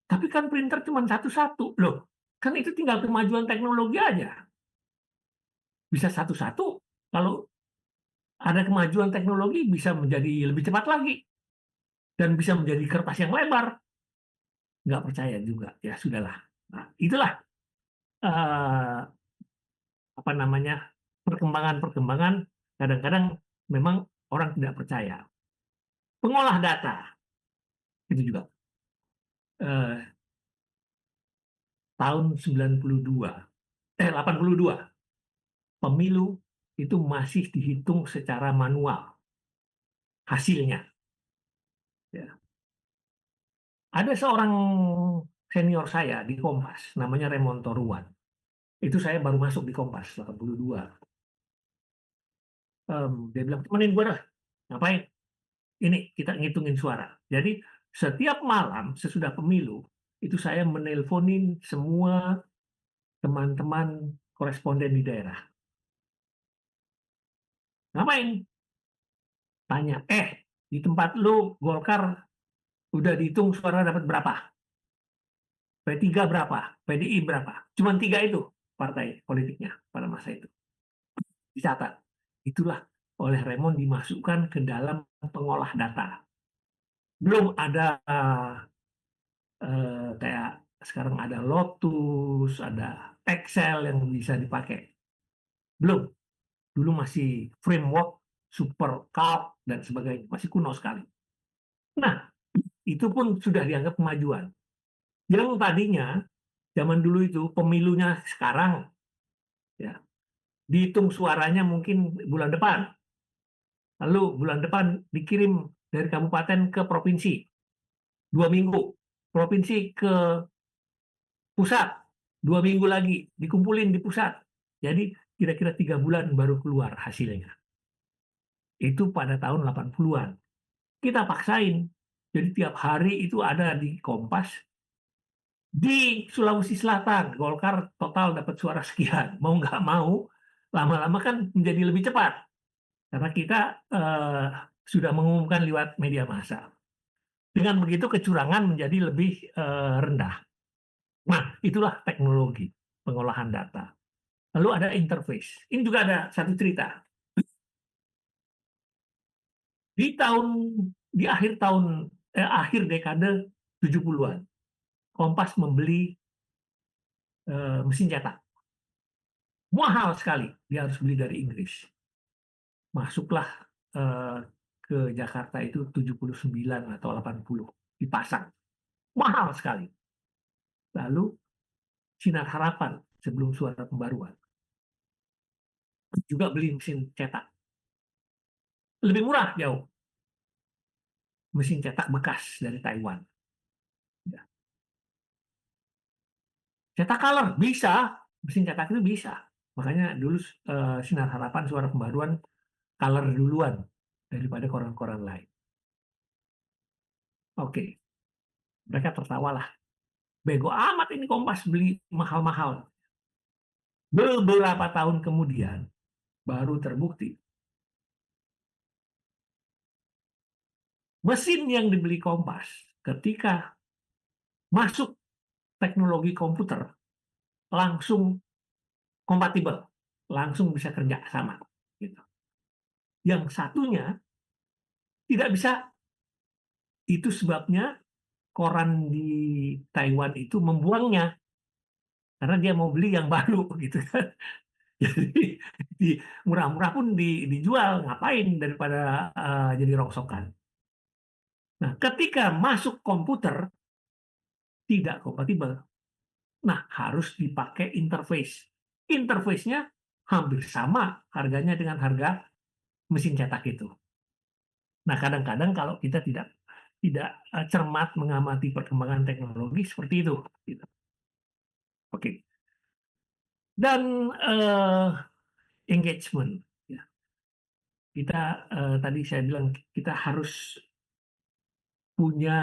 [SPEAKER 4] Tapi kan printer cuma satu-satu. Loh, kan itu tinggal kemajuan teknologi aja. Bisa satu-satu, kalau ada kemajuan teknologi bisa menjadi lebih cepat lagi. Dan bisa menjadi kertas yang lebar. Nggak percaya juga, ya sudahlah. Nah, itulah apa namanya perkembangan-perkembangan. Kadang-kadang memang orang tidak percaya. Pengolah data itu juga tahun 82 pemilu itu masih dihitung secara manual hasilnya. Ya. Ada seorang senior saya di Kompas, namanya Raymond Toruan. Itu saya baru masuk di Kompas, 82. Dia bilang, temenin gue dah. Ngapain? Ini, kita ngitungin suara. Jadi, setiap malam sesudah pemilu, itu saya menelponin semua teman-teman koresponden di daerah. Ngapain? Tanya, di tempat lu Golkar udah dihitung suara dapat berapa? P3 berapa? PDI berapa? Cuman 3 itu partai politiknya pada masa itu. Dicatat. Itulah oleh Raymond dimasukkan ke dalam pengolah data. Belum ada kayak sekarang ada Lotus, ada Excel yang bisa dipakai. Belum. Dulu masih framework, SuperCalc, dan sebagainya. Masih kuno sekali. Nah, itu pun sudah dianggap kemajuan. Yang tadinya, zaman dulu itu, pemilunya sekarang, ya, dihitung suaranya mungkin bulan depan. Lalu bulan depan dikirim dari kabupaten ke provinsi. 2 minggu. Provinsi ke pusat. 2 minggu lagi. Dikumpulin di pusat. Jadi kira-kira 3 bulan baru keluar hasilnya. Itu pada tahun 80-an. Kita paksain. Jadi tiap hari itu ada di Kompas. Di Sulawesi Selatan, Golkar total dapat suara sekian. Mau nggak mau, lama-lama kan menjadi lebih cepat. Karena kita sudah mengumumkan lewat media massa. Dengan begitu kecurangan menjadi lebih rendah. Nah, itulah teknologi pengolahan data. Lalu ada interface. Ini juga ada satu cerita. Di akhir dekade 70-an, Kompas membeli mesin cetak. Mahal sekali, dia harus beli dari Inggris. Masuklah ke Jakarta itu 79 atau 80 dipasang. Mahal sekali. Lalu Sinar Harapan sebelum Suara Pembaruan juga beli mesin cetak. Lebih murah jauh. Mesin cetak bekas dari Taiwan. Ya. Cetak color bisa, mesin cetak itu bisa. Makanya dulu Sinar Harapan Suara Pembaruan color duluan daripada koran-koran lain. Oke. Mereka tertawalah. Bego amat ini Kompas beli mahal-mahal. Beberapa tahun kemudian baru terbukti. Mesin yang dibeli Kompas ketika masuk teknologi komputer langsung kompatibel, langsung bisa kerja sama. Gitu. Yang satunya tidak bisa. Itu sebabnya koran di Taiwan itu membuangnya karena dia mau beli yang baru gitu kan. Jadi murah-murah pun dijual, ngapain daripada jadi rongsokan. Nah, ketika masuk komputer tidak kompatibel. Nah, harus dipakai interface. Interface-nya hampir sama harganya dengan harga mesin cetak itu. Nah, kadang-kadang kalau kita tidak cermat mengamati perkembangan teknologi seperti itu. Gitu. Oke. Dan engagement. Ya. Kita tadi saya bilang kita harus punya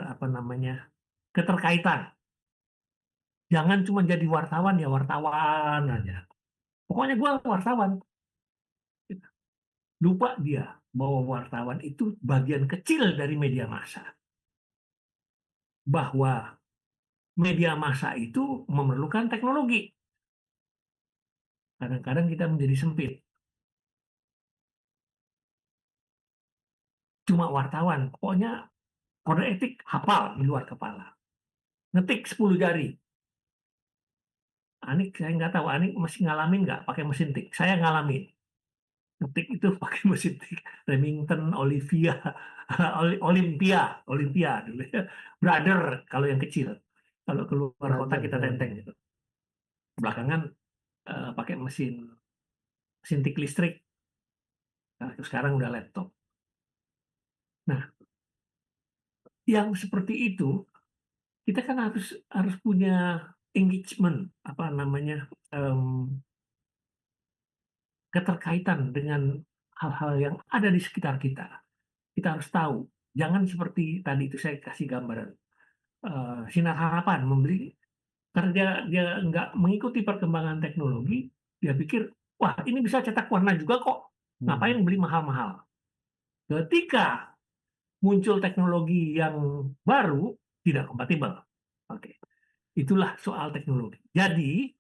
[SPEAKER 4] apa namanya keterkaitan. Jangan cuma jadi wartawan ya wartawan aja. Pokoknya gue wartawan. Lupa dia bahwa wartawan itu bagian kecil dari media massa. Bahwa media massa itu memerlukan teknologi. Kadang-kadang kita menjadi sempit. Cuma wartawan, pokoknya kode etik hafal di luar kepala. Ngetik 10 jari. Anik saya nggak tahu, Anik masih ngalamin nggak pakai mesin tik? Saya ngalamin. Ngetik itu pakai mesin tik. Remington, Olympia dulu ya. Brother kalau yang kecil. Kalau keluar kota kita tenteng gitu. Belakangan pakai mesin tik listrik. Nah, sekarang udah laptop. Nah, yang seperti itu kita kan harus punya engagement, apa namanya, keterkaitan dengan hal-hal yang ada di sekitar kita. Kita harus tahu, jangan seperti tadi itu saya kasih gambaran Sinar Harapan membeli karena dia nggak mengikuti perkembangan teknologi, dia pikir wah ini bisa cetak warna juga kok, ngapain beli mahal-mahal. Ketika muncul teknologi yang baru tidak kompatibel. Oke. Itulah soal teknologi. Jadi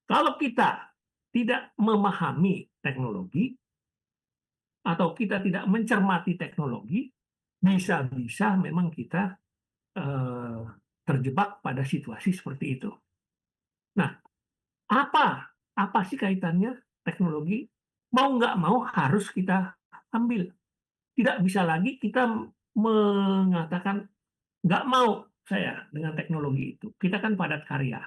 [SPEAKER 4] kalau kita tidak memahami teknologi atau kita tidak mencermati teknologi, bisa-bisa memang kita terjebak pada situasi seperti itu. Nah, apa sih kaitannya teknologi? Mau nggak mau harus kita ambil. Tidak bisa lagi kita mengatakan nggak mau saya dengan teknologi itu. Kita kan padat karya.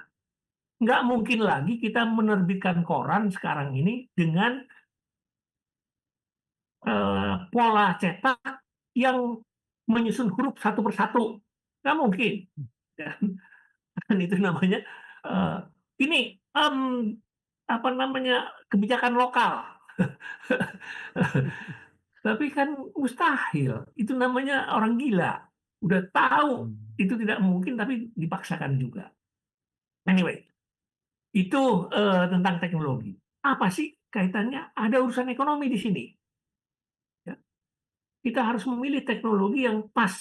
[SPEAKER 4] Nggak mungkin lagi kita menerbitkan koran sekarang ini dengan pola cetak yang menyusun huruf satu persatu. Nggak mungkin. Dan itu namanya ini apa namanya kebijakan lokal. Tapi kan mustahil. Itu namanya orang gila. Udah tahu itu tidak mungkin tapi dipaksakan juga. Anyway, itu tentang teknologi. Apa sih kaitannya? Ada urusan ekonomi di sini. Ya. Kita harus memilih teknologi yang pas,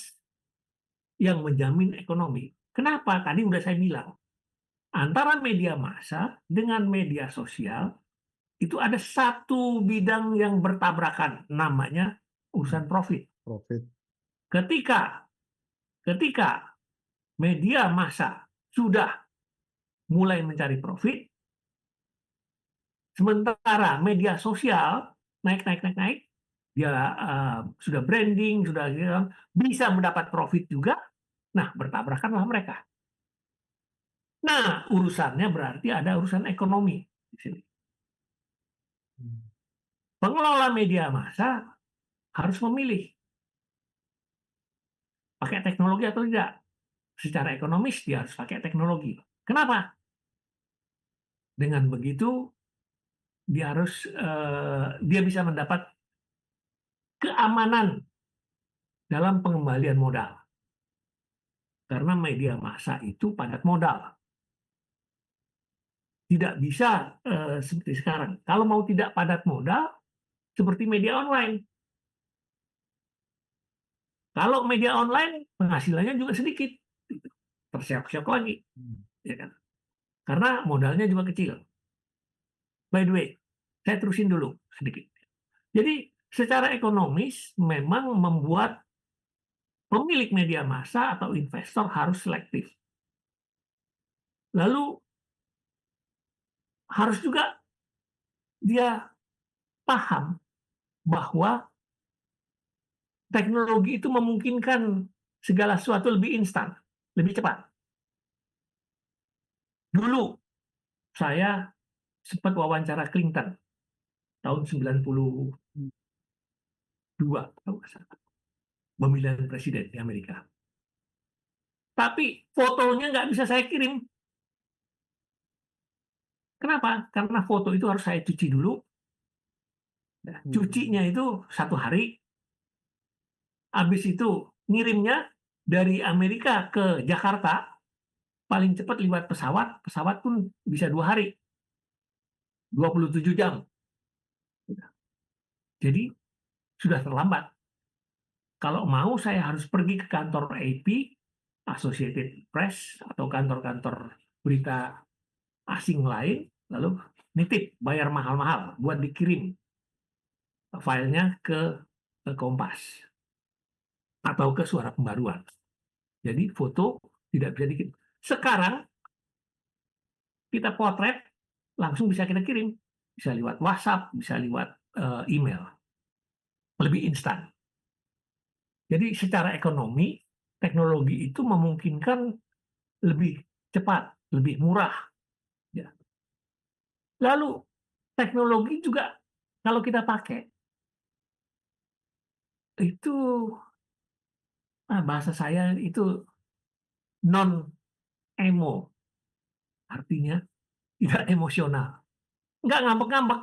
[SPEAKER 4] yang menjamin ekonomi. Kenapa? Tadi udah saya bilang. Antara media massa dengan media sosial, itu ada satu bidang yang bertabrakan. Namanya urusan profit. Ketika media massa sudah mulai mencari profit, sementara media sosial naik, dia sudah branding, sudah bisa mendapat profit juga, nah bertabrakanlah mereka. Nah, urusannya berarti ada urusan ekonomi di sini. Pengelola media massa harus memilih pakai teknologi atau tidak. Secara ekonomis dia harus pakai teknologi. Kenapa? Dengan begitu dia bisa mendapat keamanan dalam pengembalian modal. Karena media massa itu padat modal. Tidak bisa seperti sekarang. Kalau mau tidak padat modal, seperti media online. Kalau media online, penghasilannya juga sedikit. Tersiap-siap lagi. Ya kan? Karena modalnya juga kecil. By the way, saya terusin dulu sedikit. Jadi secara ekonomis memang membuat pemilik media massa atau investor harus selektif. Lalu harus juga dia paham bahwa teknologi itu memungkinkan segala sesuatu lebih instan, lebih cepat. Dulu saya sempat wawancara Clinton tahun 92 kalau nggak salah, pemilihan presiden di Amerika. Tapi fotonya nggak bisa saya kirim. Kenapa? Karena foto itu harus saya cuci dulu. Cucinya itu 1 hari. Habis itu ngirimnya dari Amerika ke Jakarta, paling cepat lewat pesawat. Pesawat pun bisa 2 hari. 27 jam. Jadi sudah terlambat. Kalau mau saya harus pergi ke kantor AP, Associated Press, atau kantor-kantor berita asing lain, lalu nitip, bayar mahal-mahal buat dikirim filenya ke Kompas atau ke Suara Pembaruan. Jadi foto tidak bisa dikirim. Sekarang kita potret langsung bisa kita kirim, bisa lewat WhatsApp, bisa lewat email, lebih instan. Jadi secara ekonomi teknologi itu memungkinkan lebih cepat, lebih murah. Ya. Lalu teknologi juga kalau kita pakai itu bahasa saya itu non-emo, artinya tidak emosional, nggak ngambek-ngambek.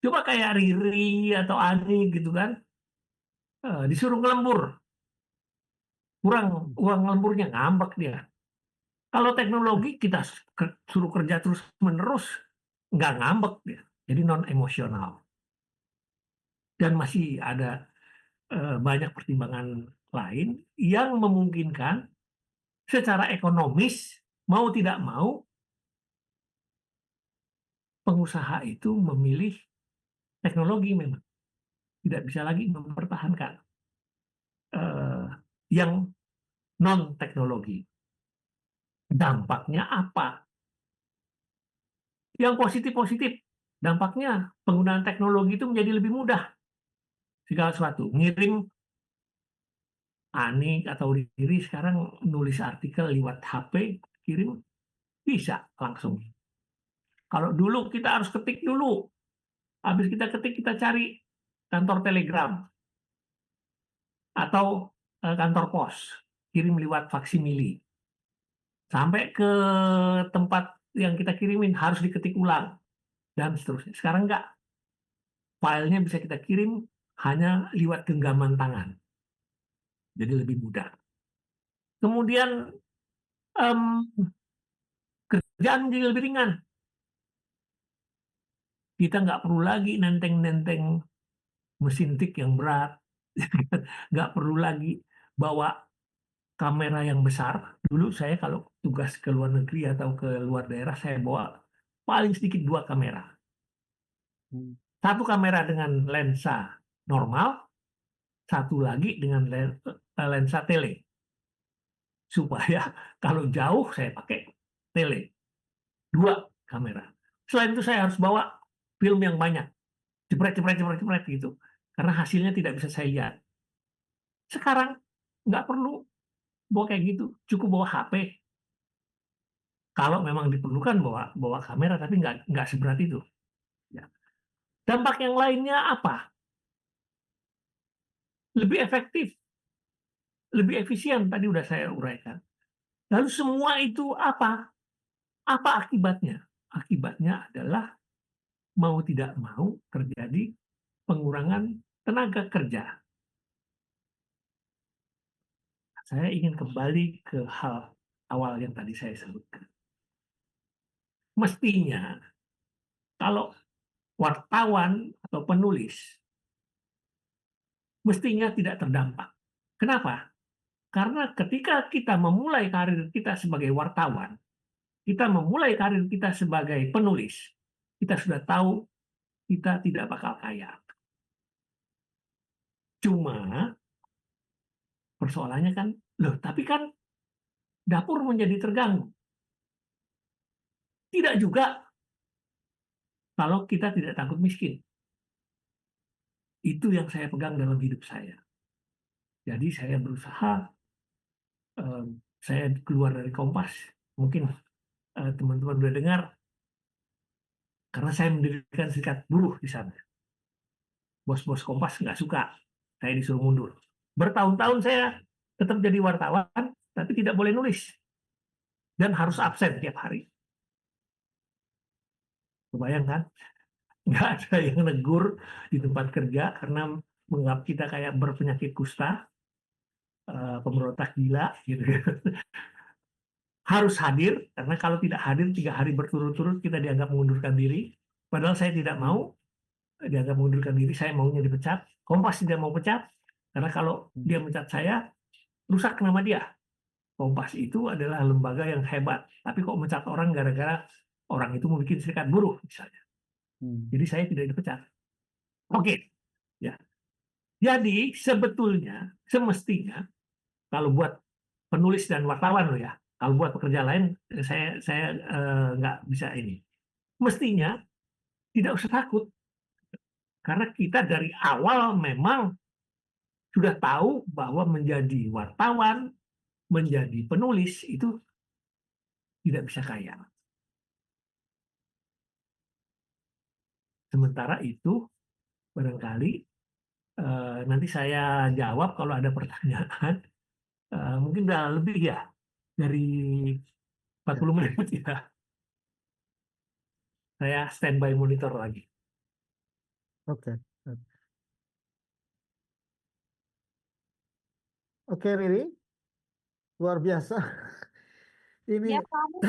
[SPEAKER 4] Coba kayak Riri atau Ani gitu kan, disuruh ngelembur, kurang uang lemburnya, ngambek dia. Kalau teknologi kita suruh kerja terus-menerus, nggak ngambek dia, jadi non-emosional. Dan masih ada banyak pertimbangan lain yang memungkinkan secara ekonomis, mau tidak mau, pengusaha itu memilih teknologi memang. Tidak bisa lagi mempertahankan yang non-teknologi. Dampaknya apa? Yang positif-positif. Dampaknya penggunaan teknologi itu menjadi lebih mudah. Segala sesuatu. Ngirim Ani atau Riri sekarang nulis artikel lewat HP, kirim, bisa langsung. Kalau dulu kita harus ketik dulu. Habis kita ketik, kita cari kantor telegram atau kantor pos, kirim lewat faksimili. Sampai ke tempat yang kita kirimin harus diketik ulang, dan seterusnya. Sekarang enggak. Filenya bisa kita kirim hanya lewat genggaman tangan. Jadi lebih mudah. Kemudian kerjaan menjadi lebih ringan. Kita nggak perlu lagi nenteng-nenteng mesin tik yang berat. Nggak perlu lagi bawa kamera yang besar. Dulu saya kalau tugas ke luar negeri atau ke luar daerah, saya bawa paling sedikit 2 kamera. 1 kamera dengan lensa normal, 1 lagi dengan lensa tele. Supaya kalau jauh saya pakai tele. 2 kamera. Selain itu saya harus bawa film yang banyak. Jepret gitu. Karena hasilnya tidak bisa saya lihat. Sekarang nggak perlu bawa kayak gitu, cukup bawa HP. Kalau memang diperlukan bawa kamera, tapi nggak seberat itu. Ya. Dampak yang lainnya apa? Lebih efektif, lebih efisien, tadi udah saya uraikan. Lalu semua itu apa? Apa akibatnya? Akibatnya adalah mau tidak mau terjadi pengurangan tenaga kerja. Saya ingin kembali ke hal awal yang tadi saya sebutkan. Mestinya kalau wartawan atau penulis mestinya tidak terdampak. Kenapa? Karena ketika kita memulai karir kita sebagai wartawan, kita memulai karir kita sebagai penulis, kita sudah tahu kita tidak bakal kaya. Cuma persoalannya kan, loh tapi kan dapur menjadi terganggu. Tidak juga kalau kita tidak takut miskin. Itu yang saya pegang dalam hidup saya. Jadi saya berusaha, saya keluar dari Kompas. Mungkin teman-teman sudah dengar, karena saya mendirikan serikat buruh di sana. Bos-bos Kompas nggak suka, saya disuruh mundur. Bertahun-tahun saya tetap jadi wartawan, tapi tidak boleh nulis. Dan harus absen tiap hari. Kebayang kan? Nggak ada yang negur di tempat kerja karena menganggap kita kayak berpenyakit kusta, pemberontak gila, gitu. Harus hadir, karena kalau tidak hadir 3 hari berturut-turut kita dianggap mengundurkan diri. Padahal saya tidak mau dianggap mengundurkan diri, saya maunya dipecat. Kompas tidak mau pecat, karena kalau dia mecat saya, rusak nama dia. Kompas itu adalah lembaga yang hebat, tapi kok mecat orang gara-gara orang itu mau bikin serikat buruh misalnya. Jadi saya tidak dipecat. Oke, ya. Jadi sebetulnya, semestinya kalau buat penulis dan wartawan loh ya, kalau buat pekerja lain saya nggak bisa ini. Mestinya tidak usah takut, karena kita dari awal memang sudah tahu bahwa menjadi wartawan, menjadi penulis itu tidak bisa kaya. Sementara itu barangkali nanti saya jawab kalau ada pertanyaan. Mungkin udah lebih ya dari 40 menit ya. Saya standby monitor lagi.
[SPEAKER 2] Oke. Oke, Riri. Luar biasa. Ini
[SPEAKER 1] Ya, Pak.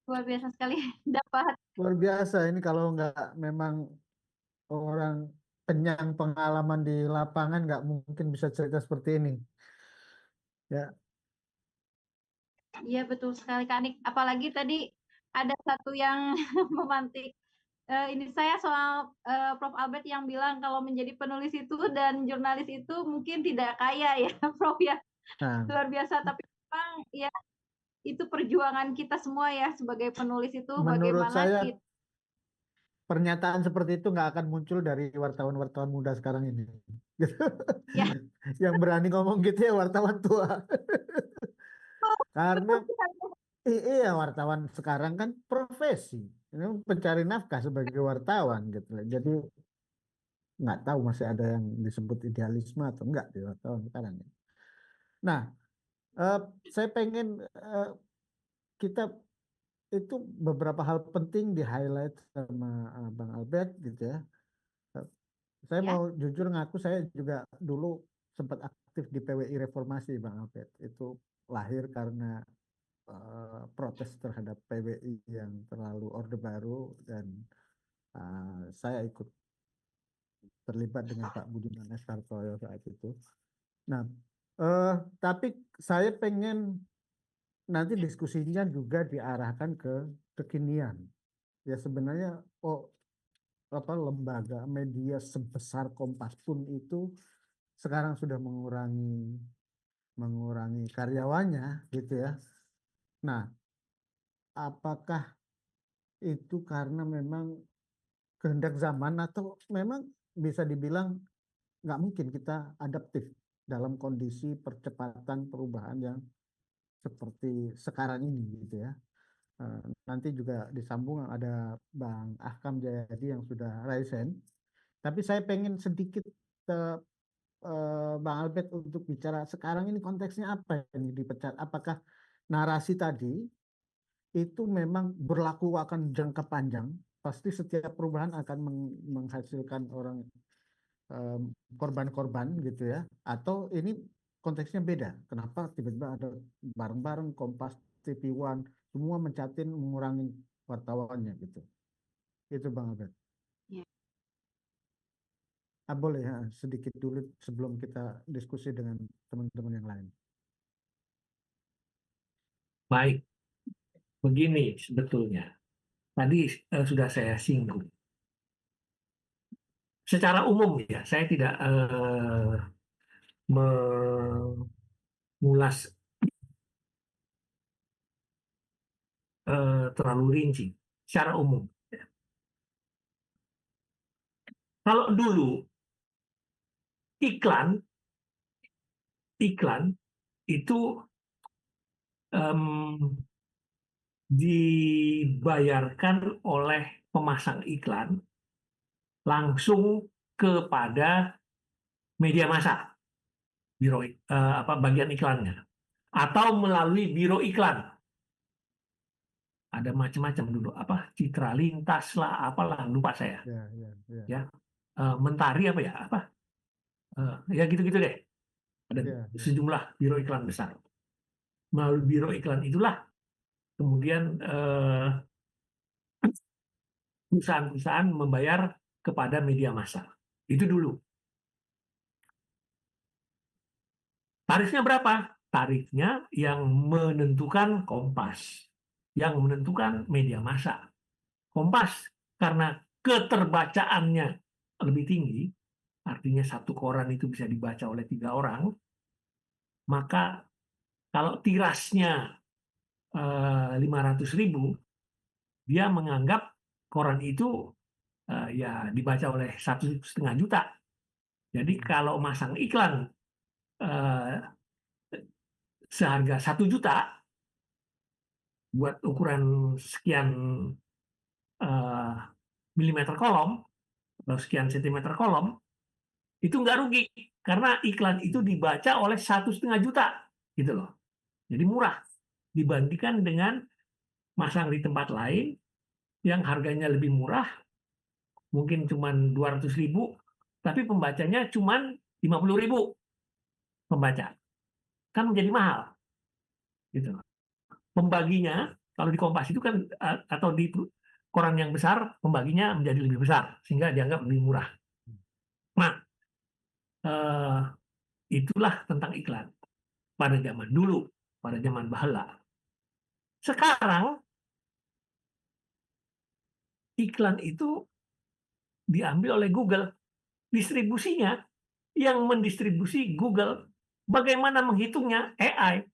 [SPEAKER 1] Luar biasa sekali dapat.
[SPEAKER 2] luar biasa. Ini kalau nggak memang orang penyang pengalaman di lapangan nggak mungkin bisa cerita seperti ini. Ya,
[SPEAKER 1] Iya betul sekali Kak Anik. Apalagi tadi ada satu yang memantik ini saya soal Prof. Albert yang bilang kalau menjadi penulis itu dan jurnalis itu mungkin tidak kaya ya Prof ya.
[SPEAKER 2] nah,
[SPEAKER 1] Luar biasa, tapi memang ya itu perjuangan kita semua ya sebagai penulis itu
[SPEAKER 2] menurut
[SPEAKER 1] bagaimana
[SPEAKER 2] saya
[SPEAKER 1] kita
[SPEAKER 2] pernyataan seperti itu nggak akan muncul dari wartawan-wartawan muda sekarang ini.
[SPEAKER 1] ya
[SPEAKER 2] Yang berani ngomong gitu ya wartawan tua. Karena iya wartawan sekarang kan profesi, ini pencari nafkah sebagai wartawan gitu. Jadi nggak tahu masih ada yang disebut idealisme atau enggak di wartawan sekarang. Nah, eh, saya pengen kita itu beberapa hal penting di highlight sama Bang Albert gitu ya. Saya
[SPEAKER 1] ya
[SPEAKER 2] mau jujur ngaku saya juga dulu sempat aktif di PWI Reformasi Bang Albert. Itu lahir karena protes terhadap PWI yang terlalu Orde Baru dan saya ikut terlibat dengan Pak Budiman S. Kartoyo saat itu. Nah, tapi saya pengen nanti diskusinya juga diarahkan ke kekinian. Ya sebenarnya apa lembaga media sebesar Kompas pun itu sekarang sudah mengurangi karyawannya gitu ya. Nah, apakah itu karena memang kehendak zaman atau memang bisa dibilang nggak mungkin kita adaptif dalam kondisi percepatan perubahan yang seperti sekarang ini gitu ya. Nanti juga disambung ada Bang Ahkam Jayadi yang sudah raisen. Tapi saya pengen sedikit Bang Albert untuk bicara sekarang ini konteksnya apa ini dipecat? Apakah narasi tadi itu memang berlaku akan jangka panjang? Pasti setiap perubahan akan menghasilkan orang korban-korban gitu ya? Atau ini konteksnya beda? Kenapa tiba-tiba ada bareng-bareng Kompas, TV One, semua mencatin mengurangi wartawannya gitu? Itu Bang Albert.
[SPEAKER 1] ya
[SPEAKER 2] Boleh ya, sedikit dulu sebelum kita diskusi dengan teman-teman yang lain.
[SPEAKER 4] Baik, begini sebetulnya. Tadi sudah saya singgung. secara umum ya, saya tidak mengulas terlalu rinci. Secara umum, kalau dulu iklan itu dibayarkan oleh pemasang iklan langsung kepada media massa, biro bagian iklannya, atau melalui biro iklan. Ada macam-macam dulu, Citra Lintas lah, apalah, lupa saya. Ya, Mentari apa ya, ya gitu-gitu deh. Ada sejumlah biro iklan besar. Melalui biro iklan itulah kemudian perusahaan-perusahaan membayar kepada media massa. Itu dulu. Tarifnya berapa? Tarifnya yang menentukan Kompas, yang menentukan media massa. Kompas karena keterbacaannya lebih tinggi, artinya satu koran itu bisa dibaca oleh 3 orang, maka kalau tirasnya 500.000, dia menganggap koran itu ya dibaca oleh 1,5 juta. Jadi kalau masang iklan seharga 1 juta buat ukuran sekian milimeter kolom atau sekian sentimeter kolom, itu nggak rugi karena iklan itu dibaca oleh 1,5 juta, gitu loh. Jadi murah dibandingkan dengan masang di tempat lain yang harganya lebih murah, mungkin cuma 200.000, tapi pembacanya cuma 50.000 pembaca, kan menjadi mahal, gitu. Pembaginya kalau di Kompas itu kan atau di koran yang besar, pembaginya menjadi lebih besar sehingga dianggap lebih murah. Nah, itulah tentang iklan pada zaman dulu, pada zaman bahela. Sekarang iklan itu diambil oleh Google, distribusinya yang mendistribusi Google. Bagaimana menghitungnya? AI.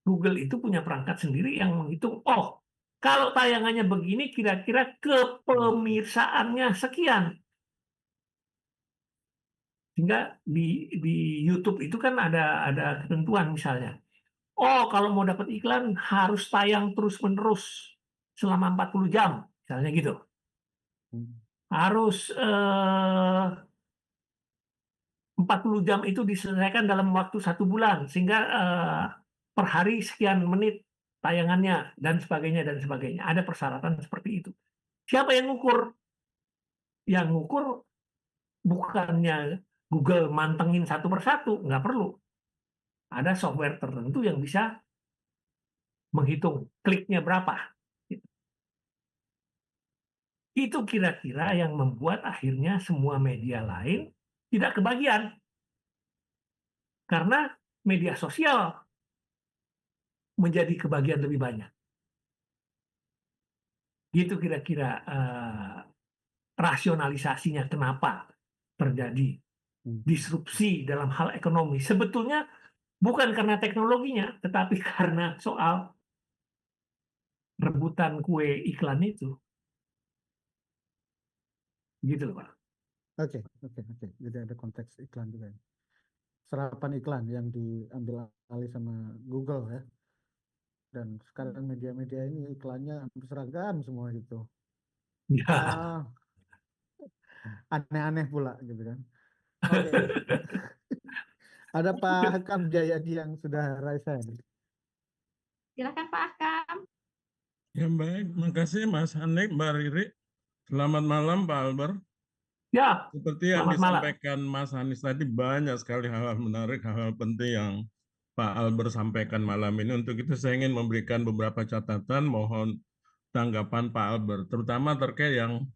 [SPEAKER 4] Google itu punya perangkat sendiri yang menghitung, oh, kalau tayangannya begini kira-kira kepemirsaannya sekian. Sehingga di YouTube itu kan ada ketentuan misalnya. Oh, kalau mau dapat iklan harus tayang terus-menerus selama 40 jam, misalnya gitu. Harus 40 jam itu diselesaikan dalam waktu 1 bulan, sehingga per hari sekian menit tayangannya, dan sebagainya, dan sebagainya. Ada persyaratan seperti itu. Siapa yang ngukur? Yang ngukur bukannya Google mantengin satu persatu, nggak perlu. Ada software tertentu yang bisa menghitung kliknya berapa. Itu kira-kira yang membuat akhirnya semua media lain tidak kebagian. Karena media sosial menjadi kebagian lebih banyak. Gitu kira-kira rasionalisasinya kenapa terjadi disrupsi dalam hal ekonomi. Sebetulnya bukan karena teknologinya, tetapi karena soal rebutan kue iklan itu. Gitu loh, Pak.
[SPEAKER 2] Oke. Jadi ada konteks iklan juga. Serapan iklan yang diambil alih sama Google ya. Dan sekarang media-media ini iklannya seragam semua gitu.
[SPEAKER 4] Ya.
[SPEAKER 2] Aneh-aneh pula gitu kan. Oke. Ada Pak Hakam Jayadi yang sudah raise hand.
[SPEAKER 1] Silakan Pak Hakam.
[SPEAKER 5] Ya baik, makasih Mas Hanik, Mbak Riri. Selamat malam Pak Albert.
[SPEAKER 4] Ya.
[SPEAKER 5] Seperti yang disampaikan Mas Hanis tadi, banyak sekali hal-hal menarik, hal-hal penting yang Pak Albert sampaikan malam ini. Untuk itu saya ingin memberikan beberapa catatan, mohon tanggapan Pak Albert, terutama terkait yang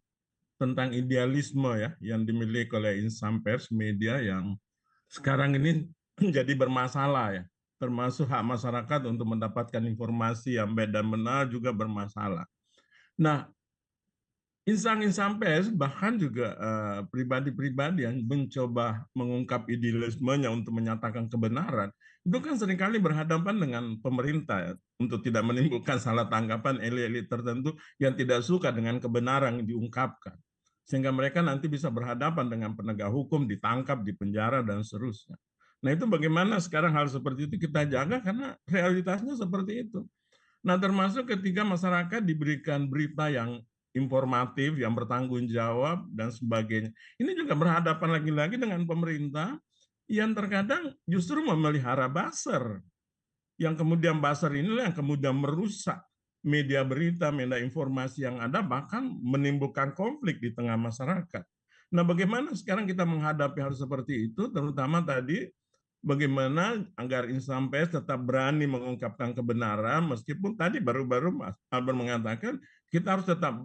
[SPEAKER 5] tentang idealisme ya, yang dimiliki oleh insan pers media yang sekarang ini menjadi bermasalah ya, termasuk hak masyarakat untuk mendapatkan informasi yang baik dan benar juga bermasalah. Nah, insan-insan pers bahkan juga pribadi-pribadi yang mencoba mengungkap idealismenya untuk menyatakan kebenaran, itu kan seringkali berhadapan dengan pemerintah ya, untuk tidak menimbulkan salah tanggapan elit-elit tertentu yang tidak suka dengan kebenaran yang diungkapkan. Sehingga mereka nanti bisa berhadapan dengan penegak hukum, ditangkap, dipenjara, dan seterusnya. Nah itu bagaimana sekarang hal seperti itu kita jaga karena realitasnya seperti itu. Nah, termasuk ketika masyarakat diberikan berita yang informatif, yang bertanggung jawab, dan sebagainya. Ini juga berhadapan lagi-lagi dengan pemerintah yang terkadang justru memelihara buzzer. Yang kemudian buzzer inilah yang kemudian merusak media berita, media informasi yang ada, bahkan menimbulkan konflik di tengah masyarakat. Nah, bagaimana sekarang kita menghadapi hal seperti itu, terutama tadi bagaimana agar insan pers tetap berani mengungkapkan kebenaran, meskipun tadi baru-baru Mas Albert mengatakan kita harus tetap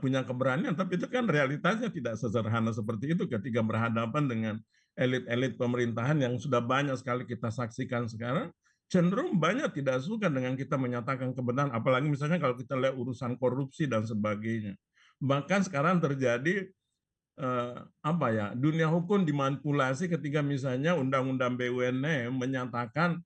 [SPEAKER 5] punya keberanian, tapi itu kan realitasnya tidak sesederhana seperti itu ketika berhadapan dengan elit-elit pemerintahan yang sudah banyak sekali kita saksikan sekarang, cenderung banyak tidak suka dengan kita menyatakan kebenaran, apalagi misalnya kalau kita lihat urusan korupsi dan sebagainya. Bahkan sekarang terjadi apa ya, dunia hukum dimanipulasi ketika misalnya undang-undang BUMN menyatakan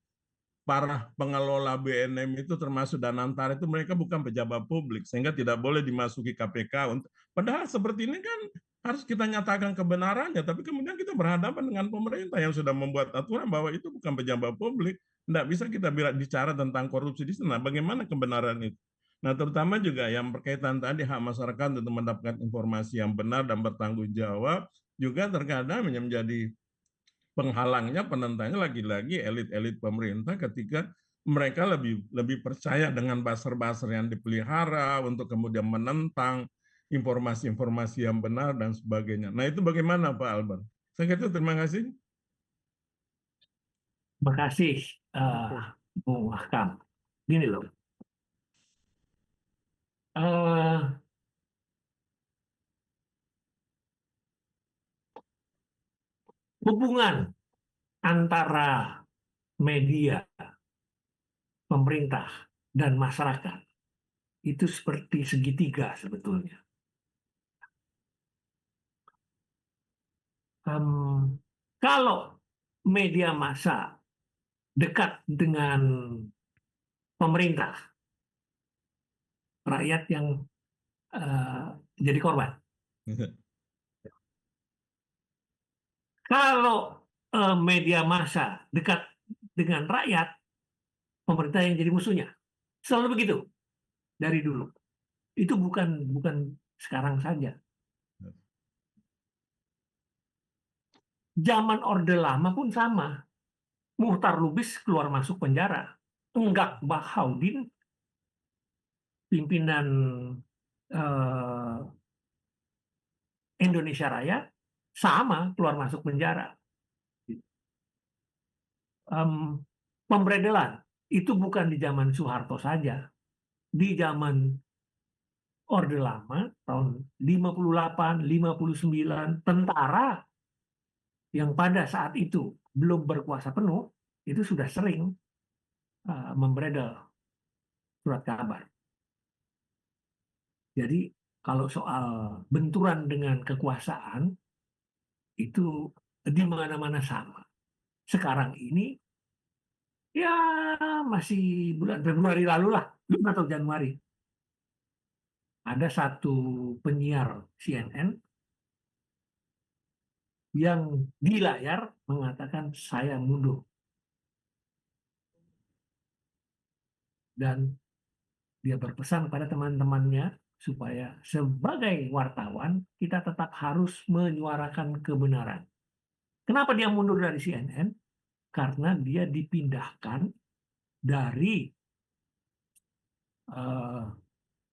[SPEAKER 5] para pengelola BNM itu termasuk Danantara itu mereka bukan pejabat publik sehingga tidak boleh dimasuki KPK. Padahal seperti ini kan harus kita nyatakan kebenarannya, tapi kemudian kita berhadapan dengan pemerintah yang sudah membuat aturan bahwa itu bukan pejabat publik. Tidak bisa kita bicara tentang korupsi di sana. Bagaimana kebenaran itu? Nah, terutama juga yang berkaitan tadi hak masyarakat untuk mendapatkan informasi yang benar dan bertanggung jawab juga terkadang menjadi penghalangnya, penentangnya lagi-lagi elit-elit pemerintah ketika mereka lebih percaya dengan buzzer-buzzer yang dipelihara untuk kemudian menentang informasi-informasi yang benar dan sebagainya. Nah itu bagaimana Pak Albert? Saya kira terima kasih.
[SPEAKER 4] Terima kasih,
[SPEAKER 2] Oke.
[SPEAKER 4] Bung Ahkam. Gini loh, hubungan antara media, pemerintah, dan masyarakat itu seperti segitiga sebetulnya. Kalau media massa dekat dengan pemerintah, rakyat yang jadi korban. Kalau media massa dekat dengan rakyat, pemerintah yang jadi musuhnya. Selalu begitu dari dulu. Itu bukan sekarang saja. Zaman Orde Lama pun sama. Muhtar Lubis keluar masuk penjara. Enggak Bahaudin, pimpinan Indonesia Raya, sama keluar masuk penjara. Pemberedelan itu bukan di zaman Soeharto saja. Di zaman Orde Lama tahun 58, 59, tentara yang pada saat itu belum berkuasa penuh itu sudah sering memberedel surat kabar. Jadi kalau soal benturan dengan kekuasaan itu di mana-mana sama. Sekarang ini ya masih bulan Februari lalu lah, atau Januari. Ada satu penyiar CNN yang di layar mengatakan saya mundur. Dan dia berpesan pada teman-temannya supaya sebagai wartawan kita tetap harus menyuarakan kebenaran. Kenapa dia mundur dari CNN? Karena dia dipindahkan dari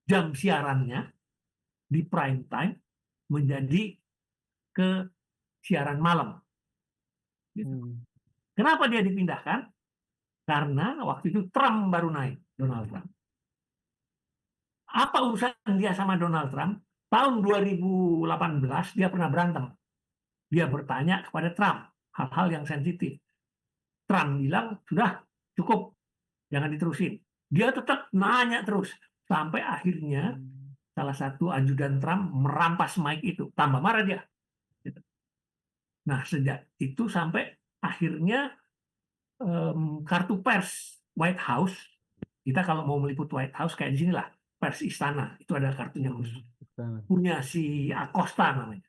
[SPEAKER 4] jam siarannya di prime time menjadi ke siaran malam. Gitu. Kenapa dia dipindahkan? Karena waktu itu Trump baru naik, Donald Trump. Apa urusan dia sama Donald Trump? Tahun 2018 dia pernah berantem. Dia bertanya kepada Trump hal-hal yang sensitif. Trump bilang, sudah cukup, jangan diterusin. Dia tetap nanya terus. Sampai akhirnya salah satu ajudan Trump merampas mic itu, tambah marah dia. Gitu. Nah, sejak itu sampai akhirnya kartu pers White House, kita kalau mau meliput White House kayak di sinilah, pers istana, itu ada kartunya khusus. Punya si Acosta namanya.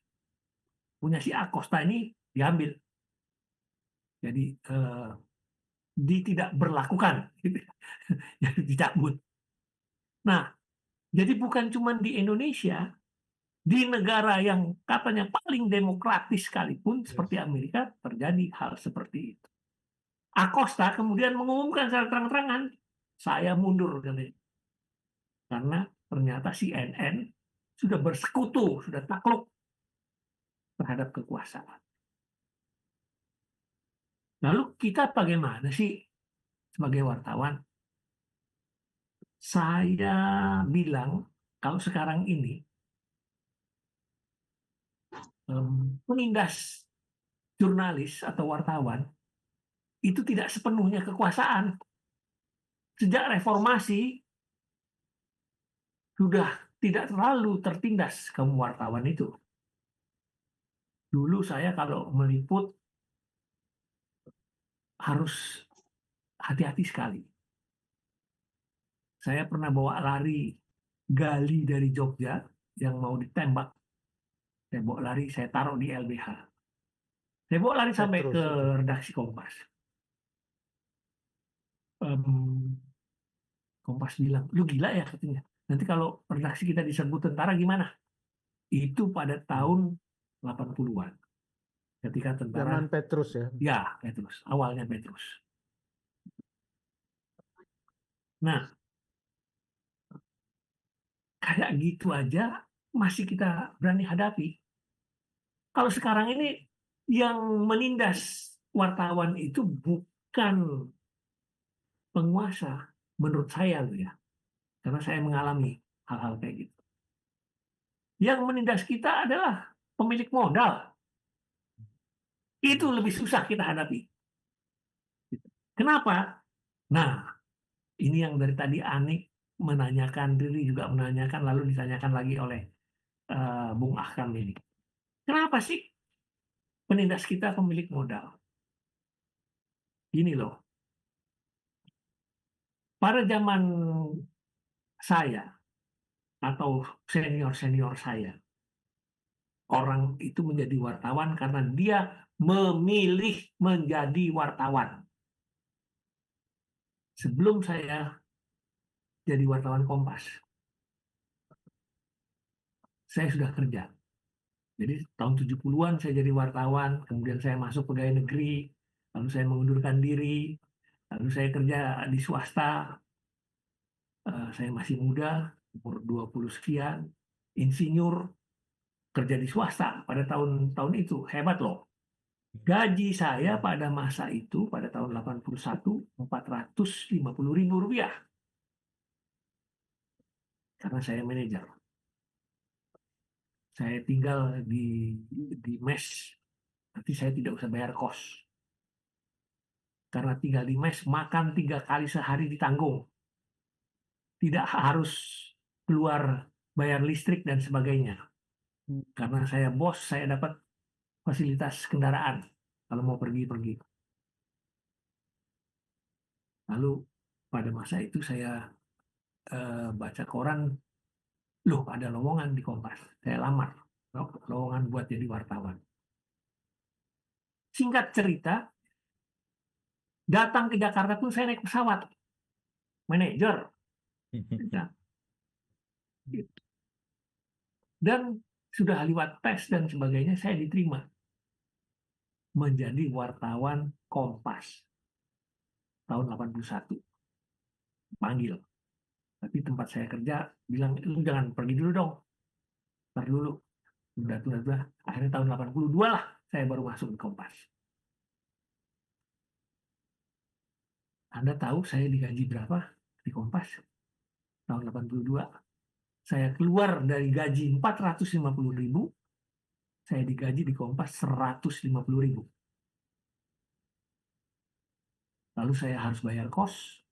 [SPEAKER 4] Punya si Acosta ini diambil. Jadi tidak berlakukan, jadi dicabut. Nah, jadi bukan cuma di Indonesia, di negara yang katanya paling demokratis sekalipun seperti Amerika terjadi hal seperti itu. Acosta kemudian mengumumkan secara terang-terangan, saya mundur katanya. Karena ternyata CNN sudah bersekutu, sudah takluk terhadap kekuasaan. Lalu kita bagaimana sih sebagai wartawan? Saya bilang kalau sekarang ini menindas jurnalis atau wartawan itu tidak sepenuhnya kekuasaan. Sejak reformasi sudah tidak terlalu tertindas kaum wartawan itu. Dulu saya kalau meliput harus hati-hati sekali. Saya pernah bawa lari gali dari Jogja yang mau ditembak. Saya bawa lari, saya taruh di LBH. Saya bawa lari sampai ke redaksi Kompas. Kompas bilang, lu gila ya katanya. Nanti kalau redaksi kita diserbu tentara gimana? Itu pada tahun 80-an. Ketika tentara...
[SPEAKER 2] Zaman Petrus ya?
[SPEAKER 4] Ya, Petrus. Awalnya Petrus. Nah, kayak gitu aja masih kita berani hadapi. Kalau sekarang ini yang menindas wartawan itu bukan penguasa, menurut saya loh ya. Karena saya mengalami hal-hal kayak gitu. Yang menindas kita adalah pemilik modal. Itu lebih susah kita hadapi. Kenapa? Nah, ini yang dari tadi Anik menanyakan, diri juga menanyakan, lalu ditanyakan lagi oleh Bung Ahkam ini. Kenapa sih penindas kita pemilik modal? Gini loh, pada zaman saya atau senior-senior saya, orang itu menjadi wartawan karena dia memilih menjadi wartawan. Sebelum saya jadi wartawan Kompas, saya sudah kerja. Jadi tahun 70-an saya jadi wartawan, kemudian saya masuk pegawai negeri, lalu saya mengundurkan diri, lalu saya kerja di swasta. Saya masih muda, umur 20 sekian, insinyur, kerja di swasta pada tahun-tahun itu. Hebat loh. Gaji saya pada masa itu, pada tahun 81, Rp450.000. Karena saya manajer. Saya tinggal di mes, nanti saya tidak usah bayar kos. Karena tinggal di mes, makan 3 kali sehari ditanggung. Tidak harus keluar bayar listrik dan sebagainya. Karena saya bos, saya dapat fasilitas kendaraan kalau mau pergi-pergi. Lalu pada masa itu saya baca koran, loh ada lowongan di Kompas. Saya lamar, lowongan buat jadi wartawan. Singkat cerita, datang ke Jakarta pun saya naik pesawat. Manajer. Dan sudah lewat tes dan sebagainya, saya diterima menjadi wartawan Kompas tahun 81. Panggil. Tapi tempat saya kerja bilang, lu jangan pergi dulu dong. Ntar dulu. Udah. Akhirnya tahun 82 lah saya baru masuk di Kompas. Anda tahu saya digaji berapa di Kompas? Tahun 82. Saya keluar dari gaji 450.000, saya digaji di Kompas 150.000. Lalu saya harus bayar kos,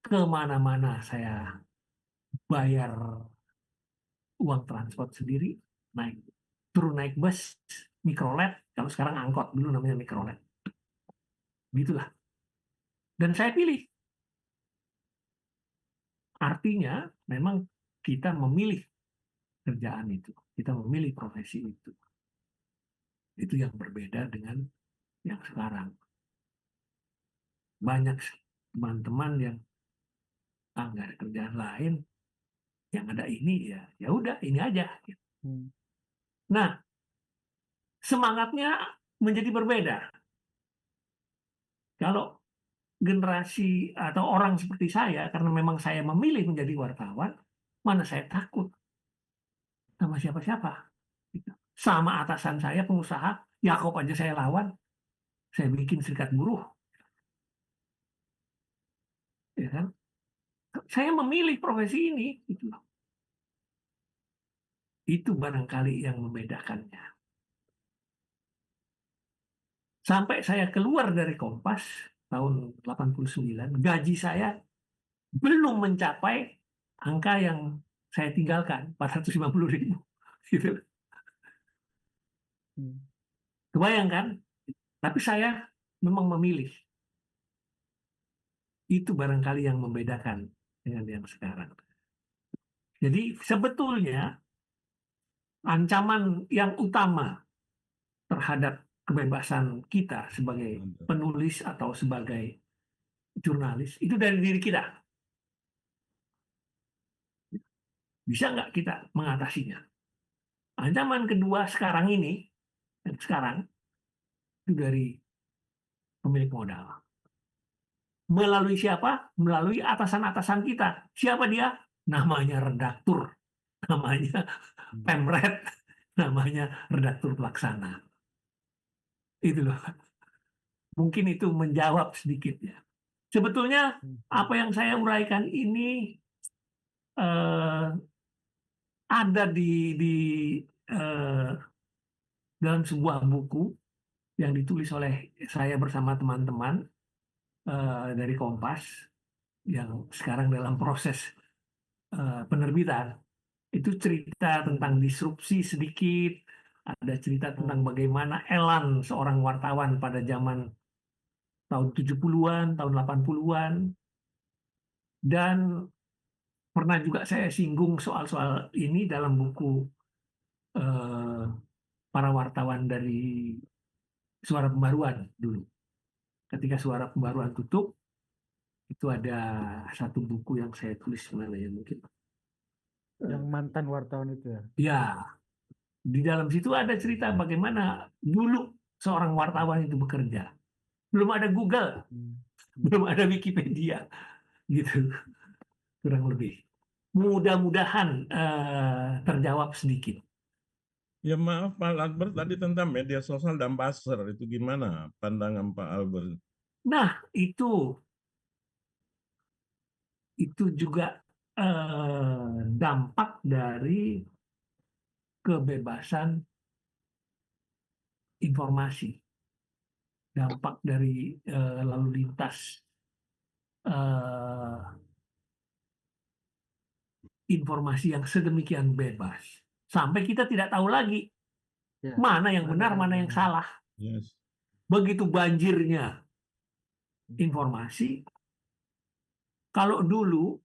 [SPEAKER 4] kemana-mana saya bayar uang transport sendiri, turun naik bus, mikrolet, kalau sekarang angkot, dulu namanya mikrolet. Gitulah. Dan saya pilih. Artinya memang kita memilih kerjaan itu, kita memilih profesi itu. Itu yang berbeda dengan yang sekarang. Banyak teman-teman yang nggak ada kerjaan lain, yang ada ini ya udah ini aja. Nah, semangatnya menjadi berbeda. Kalau generasi atau orang seperti saya, karena memang saya memilih menjadi wartawan, mana saya takut sama siapa-siapa. Sama atasan saya, pengusaha, Yakob aja saya lawan, saya bikin serikat buruh. Ya kan? Saya memilih profesi ini. Gitu. Itu barangkali yang membedakannya. Sampai saya keluar dari Kompas tahun 89, gaji saya belum mencapai angka yang saya tinggalkan, 450.000. Gitu. Kebayang kan? Tapi saya memang memilih. Itu barangkali yang membedakan dengan yang sekarang. Jadi sebetulnya ancaman yang utama terhadap kebebasan kita sebagai penulis atau sebagai jurnalis itu dari diri kita. Bisa nggak kita mengatasinya? Ancaman kedua sekarang ini, yang sekarang, itu dari pemilik modal. Melalui siapa? Melalui atasan-atasan kita. Siapa dia? Namanya redaktur, namanya pemret, namanya redaktur pelaksana. Itu loh. Mungkin itu menjawab sedikit ya. Sebetulnya apa yang saya uraikan ini ada di dalam sebuah buku yang ditulis oleh saya bersama teman-teman dari Kompas yang sekarang dalam proses penerbitan. Itu cerita tentang disrupsi sedikit, ada cerita tentang bagaimana elan seorang wartawan pada zaman tahun 70-an, tahun 80-an, dan pernah juga saya singgung soal-soal ini dalam buku para wartawan dari Suara Pembaruan dulu. Ketika Suara Pembaruan tutup, itu ada satu buku yang saya tulis sebenarnya mungkin.
[SPEAKER 2] Yang mantan wartawan itu ya?
[SPEAKER 4] Ya, di dalam situ ada cerita bagaimana dulu seorang wartawan itu bekerja. Belum ada Google, belum ada Wikipedia, gitu, kurang lebih. Mudah-mudahan terjawab sedikit.
[SPEAKER 5] Ya maaf Pak Albert, tadi tentang media sosial dan buzzer itu gimana pandangan Pak Albert?
[SPEAKER 4] Nah, itu juga dampak dari kebebasan informasi, dampak dari lalu lintas informasi yang sedemikian bebas, sampai kita tidak tahu lagi mana yang benar, mana yang salah.
[SPEAKER 5] Yes.
[SPEAKER 4] Begitu banjirnya informasi. Kalau dulu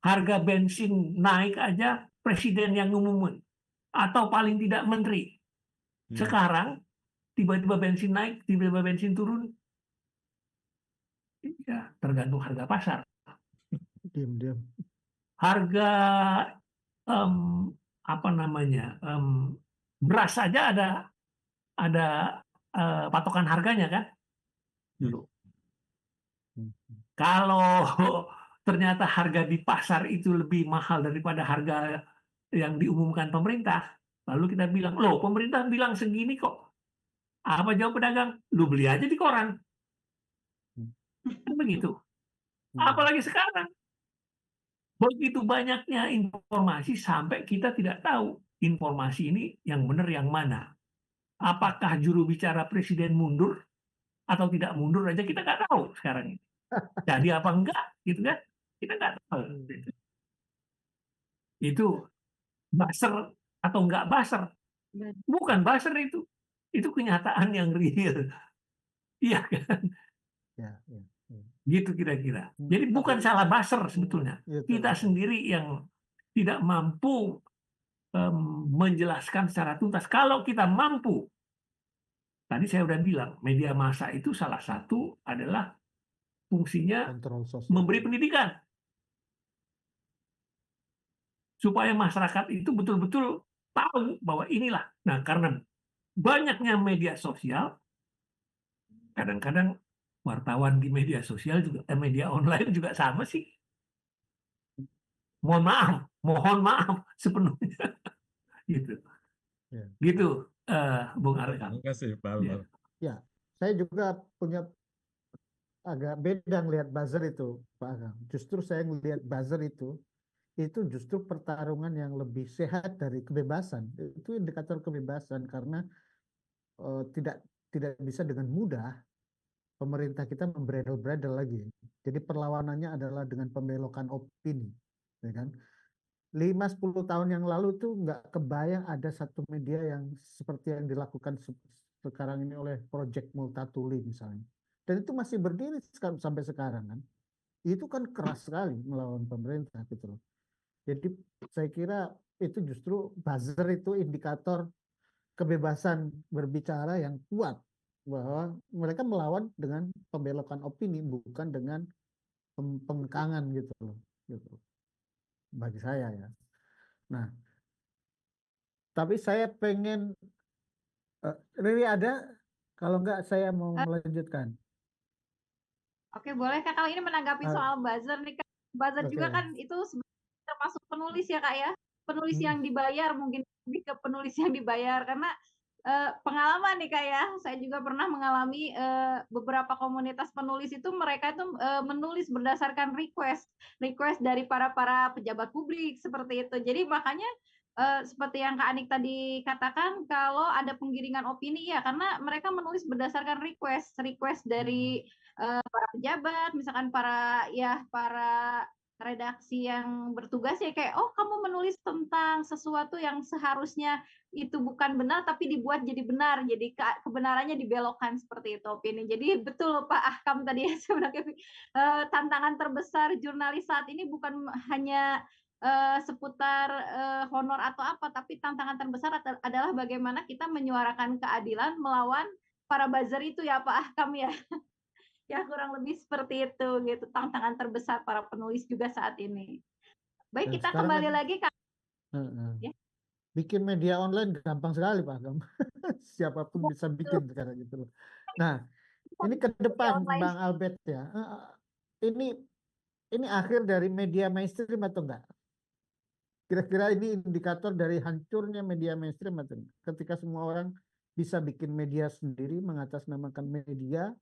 [SPEAKER 4] harga bensin naik aja presiden yang ngumumin atau paling tidak menteri. Sekarang tiba-tiba bensin naik, tiba-tiba bensin turun. Ya, tergantung harga pasar.
[SPEAKER 2] Diam-diam.
[SPEAKER 4] Harga beras saja ada patokan harganya kan dulu. Kalau ternyata harga di pasar itu lebih mahal daripada harga yang diumumkan pemerintah, lalu kita bilang, loh pemerintah bilang segini kok. Apa jawab pedagang? Lu beli aja di koran. Begitu. Apalagi sekarang. Begitu banyaknya informasi sampai kita tidak tahu informasi ini yang benar yang mana. Apakah juru bicara presiden mundur atau tidak mundur aja kita nggak tahu sekarang ini. Jadi apa enggak, gitu kan? Kita nggak tahu. Itu buzzer atau nggak buzzer. Bukan buzzer itu kenyataan yang real. Iya kan?
[SPEAKER 2] Ya, ya, ya.
[SPEAKER 4] Gitu kira-kira. Jadi bukan salah buzzer sebetulnya. Kita sendiri yang tidak mampu menjelaskan secara tuntas. Kalau kita mampu, tadi saya udah bilang, media massa itu salah satu adalah fungsinya
[SPEAKER 2] Kontrol sosial.
[SPEAKER 4] memberi pendidikan. Supaya masyarakat itu betul-betul tahu bahwa inilah. Nah, karena banyaknya media sosial, kadang-kadang wartawan di media sosial juga, media online juga sama sih. Mohon maaf sepenuhnya. Gitu.
[SPEAKER 2] Ya.
[SPEAKER 4] Gitu, Bung Arkam.
[SPEAKER 5] Terima kasih, Pak Albert.
[SPEAKER 2] Ya, saya juga punya agak beda ngelihat buzzer itu, Pak Agam. Justru saya ngelihat buzzer itu justru pertarungan yang lebih sehat dari kebebasan. Itu indikator kebebasan karena tidak bisa dengan mudah pemerintah kita membredel-bredel lagi. Jadi perlawanannya adalah dengan pembelokan opini, ya kan? 5-10 tahun yang lalu tuh nggak kebayang ada satu media yang seperti yang dilakukan sekarang ini oleh Project Multatuli misalnya. Dan itu masih berdiri sampai sekarang kan. Itu kan keras sekali melawan pemerintah gitu loh. Jadi saya kira itu justru buzzer itu indikator kebebasan berbicara yang kuat, bahwa mereka melawan dengan pembelokan opini bukan dengan pengkangan gitu loh. Gitu. Bagi saya ya. Nah, tapi saya pengen Riri ada, kalau enggak saya mau melanjutkan.
[SPEAKER 1] Oke, boleh Kak. Kalau ini menanggapi soal buzzer nih Kak. Buzzer juga kan itu termasuk penulis ya Kak ya. Penulis yang dibayar, mungkin lebih ke penulis yang dibayar karena pengalaman nih Kak ya. Saya juga pernah mengalami beberapa komunitas penulis itu mereka itu menulis berdasarkan request dari para pejabat publik seperti itu. Jadi makanya seperti yang Kak Anik tadi katakan, kalau ada penggiringan opini ya karena mereka menulis berdasarkan request dari para pejabat, misalkan para redaksi yang bertugas ya kayak, oh kamu menulis tentang sesuatu yang seharusnya itu bukan benar tapi dibuat jadi benar, jadi kebenarannya dibelokkan seperti itu opini. Jadi betul Pak Ahkam tadi ya sebenarnya tantangan terbesar jurnalis saat ini bukan hanya seputar honor atau apa, tapi tantangan terbesar adalah bagaimana kita menyuarakan keadilan melawan para buzzer itu ya Pak Ahkam ya. Ya kurang lebih seperti itu gitu tantangan terbesar para penulis juga saat ini. Baik,
[SPEAKER 2] Dan
[SPEAKER 1] kita
[SPEAKER 2] sekarang
[SPEAKER 1] kembali lagi Kak.
[SPEAKER 2] Ya. Bikin media online gampang sekali Pak Agam. Siapapun bisa bikin sekarang gitu loh. Nah, ini ke depan Bang Albert ya. Ini akhir dari media mainstream atau enggak? Kira-kira ini indikator dari hancurnya media mainstream atau enggak? Ketika semua orang bisa bikin media sendiri, mengatasnamakan media,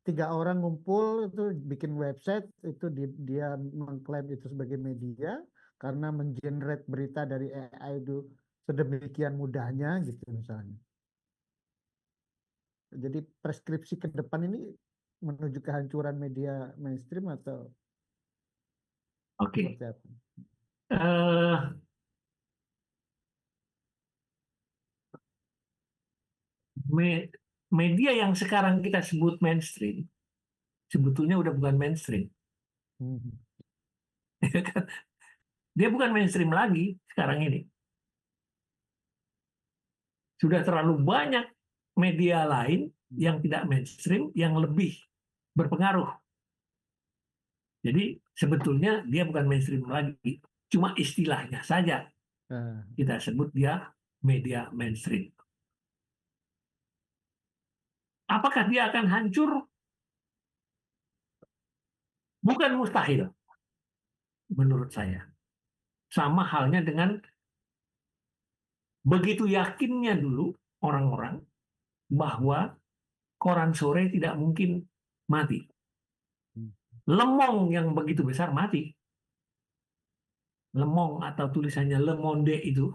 [SPEAKER 2] 3 orang ngumpul itu bikin website, itu dia mengklaim itu sebagai media karena mengenerate berita dari AI itu sedemikian mudahnya gitu misalnya. Jadi preskripsi ke depan ini menuju kehancuran media mainstream atau seperti apa?
[SPEAKER 4] Media yang sekarang kita sebut mainstream sebetulnya udah bukan mainstream. Dia bukan mainstream lagi sekarang ini. Sudah terlalu banyak media lain yang tidak mainstream yang lebih berpengaruh. Jadi sebetulnya dia bukan mainstream lagi, cuma istilahnya saja kita sebut dia media mainstream. Apakah dia akan hancur? Bukan mustahil, menurut saya. Sama halnya dengan begitu yakinnya dulu orang-orang bahwa koran sore tidak mungkin mati. Lemong yang begitu besar mati. Lemong atau tulisannya Le Monde itu,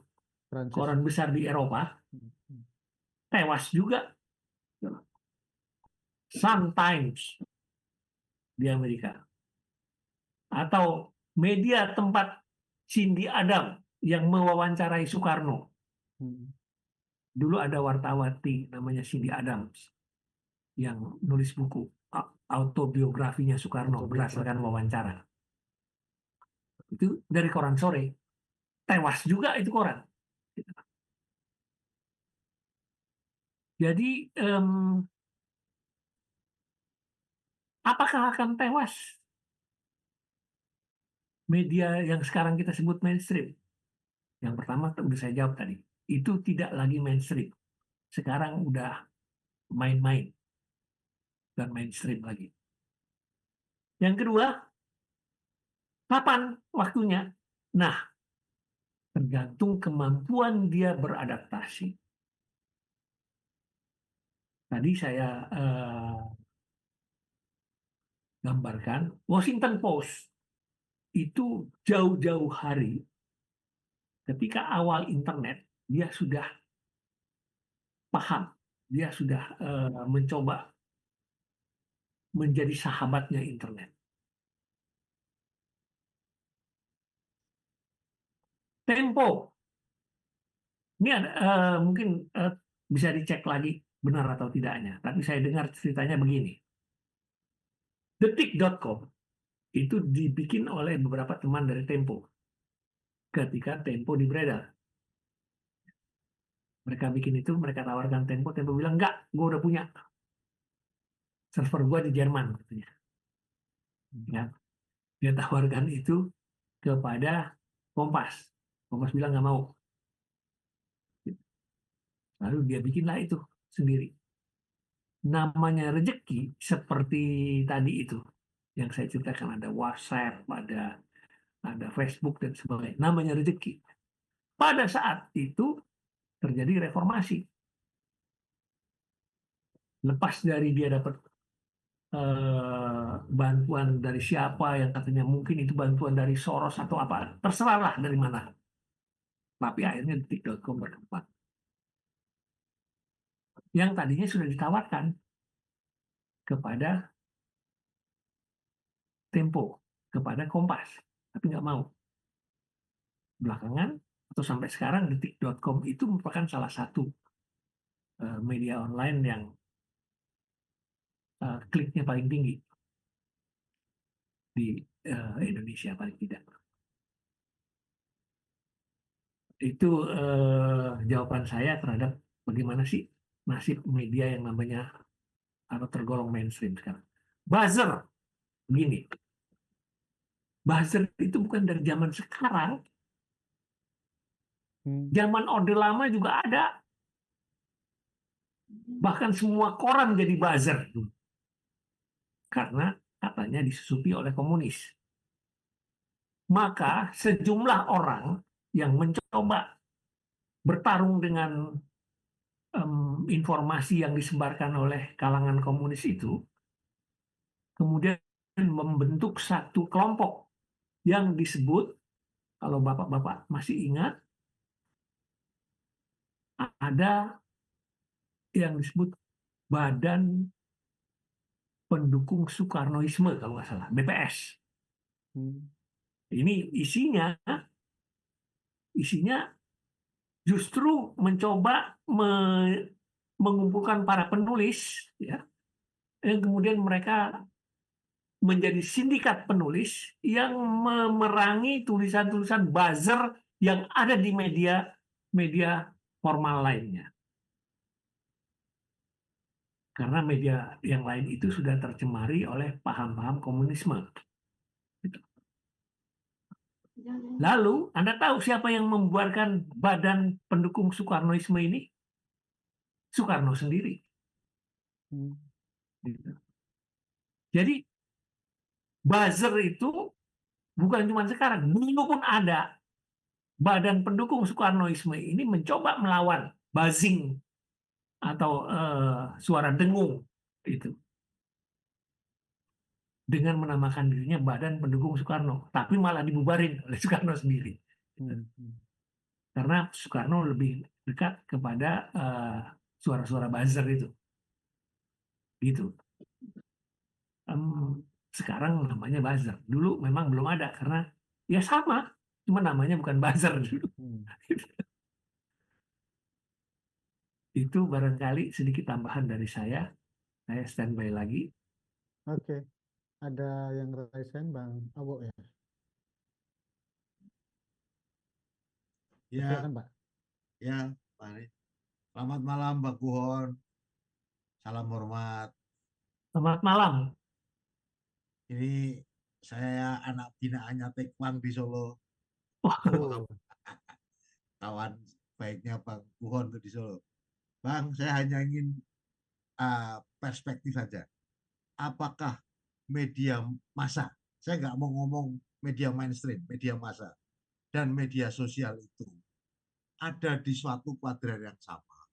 [SPEAKER 4] koran besar di Eropa, tewas juga. Sun Times di Amerika. Atau media tempat Cindy Adam yang mewawancarai Soekarno.
[SPEAKER 2] Hmm.
[SPEAKER 4] Dulu ada wartawati namanya Cindy Adams yang nulis buku autobiografinya Soekarno berdasarkan wawancara. Itu dari koran sore. Tewas juga itu koran. Jadi apakah akan tewas media yang sekarang kita sebut mainstream? Yang pertama udah saya jawab tadi. Itu tidak lagi mainstream. Sekarang udah main-main dan mainstream lagi. Yang kedua, kapan waktunya? Nah, tergantung kemampuan dia beradaptasi. Tadi saya gambarkan Washington Post itu jauh-jauh hari ketika awal internet dia sudah paham, dia sudah mencoba menjadi sahabatnya internet. Tempo, ini ada, mungkin bisa dicek lagi benar atau tidaknya, tapi saya dengar ceritanya begini. Detik.com itu dibikin oleh beberapa teman dari Tempo ketika Tempo dibredel. Mereka bikin itu, mereka tawarkan Tempo, Tempo bilang, enggak, gue udah punya. Server gue di Jerman, katanya. Ya. Dia tawarkan itu kepada Kompas. Kompas bilang nggak mau. Lalu dia bikinlah itu sendiri. Namanya rezeki seperti tadi itu. Yang saya ceritakan ada WhatsApp, ada Facebook dan sebagainya. Namanya rezeki. Pada saat itu terjadi reformasi. Lepas dari dia dapat bantuan dari siapa yang katanya mungkin itu bantuan dari Soros atau apa, terserahlah dari mana. Tapi akhirnya detik.com berkembang. Yang tadinya sudah ditawarkan kepada Tempo, kepada Kompas, tapi nggak mau. Belakangan atau sampai sekarang detik.com itu merupakan salah satu media online yang kliknya paling tinggi di Indonesia paling tidak. Itu jawaban saya terhadap bagaimana sih nasib media yang namanya atau tergolong mainstream sekarang. Buzzer, begini. Buzzer itu bukan dari zaman sekarang. Zaman Orde Lama juga ada. Bahkan semua koran jadi buzzer. Karena katanya disusupi oleh komunis. Maka sejumlah orang yang mencoba bertarung dengan informasi yang disebarkan oleh kalangan komunis itu, kemudian membentuk satu kelompok yang disebut, kalau bapak-bapak masih ingat, ada yang disebut Badan Pendukung Soekarnoisme, kalau nggak salah, BPS. Ini isinya justru mencoba mengumpulkan para penulis, ya, yang kemudian mereka menjadi sindikat penulis yang memerangi tulisan-tulisan buzzer yang ada di media formal lainnya. Karena media yang lain itu sudah tercemari oleh paham-paham komunisme. Lalu, Anda tahu siapa yang membuarkan Badan Pendukung Soekarnoisme ini? Soekarno sendiri. Jadi, buzzer itu bukan cuma sekarang, dulu pun ada. Badan Pendukung Soekarnoisme ini mencoba melawan buzzing atau suara dengung itu dengan menamakan dirinya Badan Pendukung Soekarno, tapi malah dibubarin oleh Soekarno sendiri. Karena Soekarno lebih dekat kepada suara-suara buzzer itu. Gitu. Sekarang namanya buzzer. Dulu memang belum ada karena ya sama. cuma namanya bukan buzzer dulu. Itu barangkali sedikit tambahan dari saya. Saya standby lagi.
[SPEAKER 2] Oke, ada yang raise hand Bang Awo ya?
[SPEAKER 6] Ya,
[SPEAKER 2] Silakan Pak.
[SPEAKER 6] ya, Pak Ari. Selamat malam, Mbak Kuhon. Salam hormat.
[SPEAKER 4] Selamat malam.
[SPEAKER 6] Ini saya anak binaannya Tekwan di Solo.
[SPEAKER 2] Oh,
[SPEAKER 6] Kawan baiknya Bang Kuhon tuh di Solo. Bang, saya hanya ingin perspektif saja. Apakah media massa, saya nggak mau ngomong media mainstream, media massa, dan media sosial itu ada di suatu kuadran yang sama,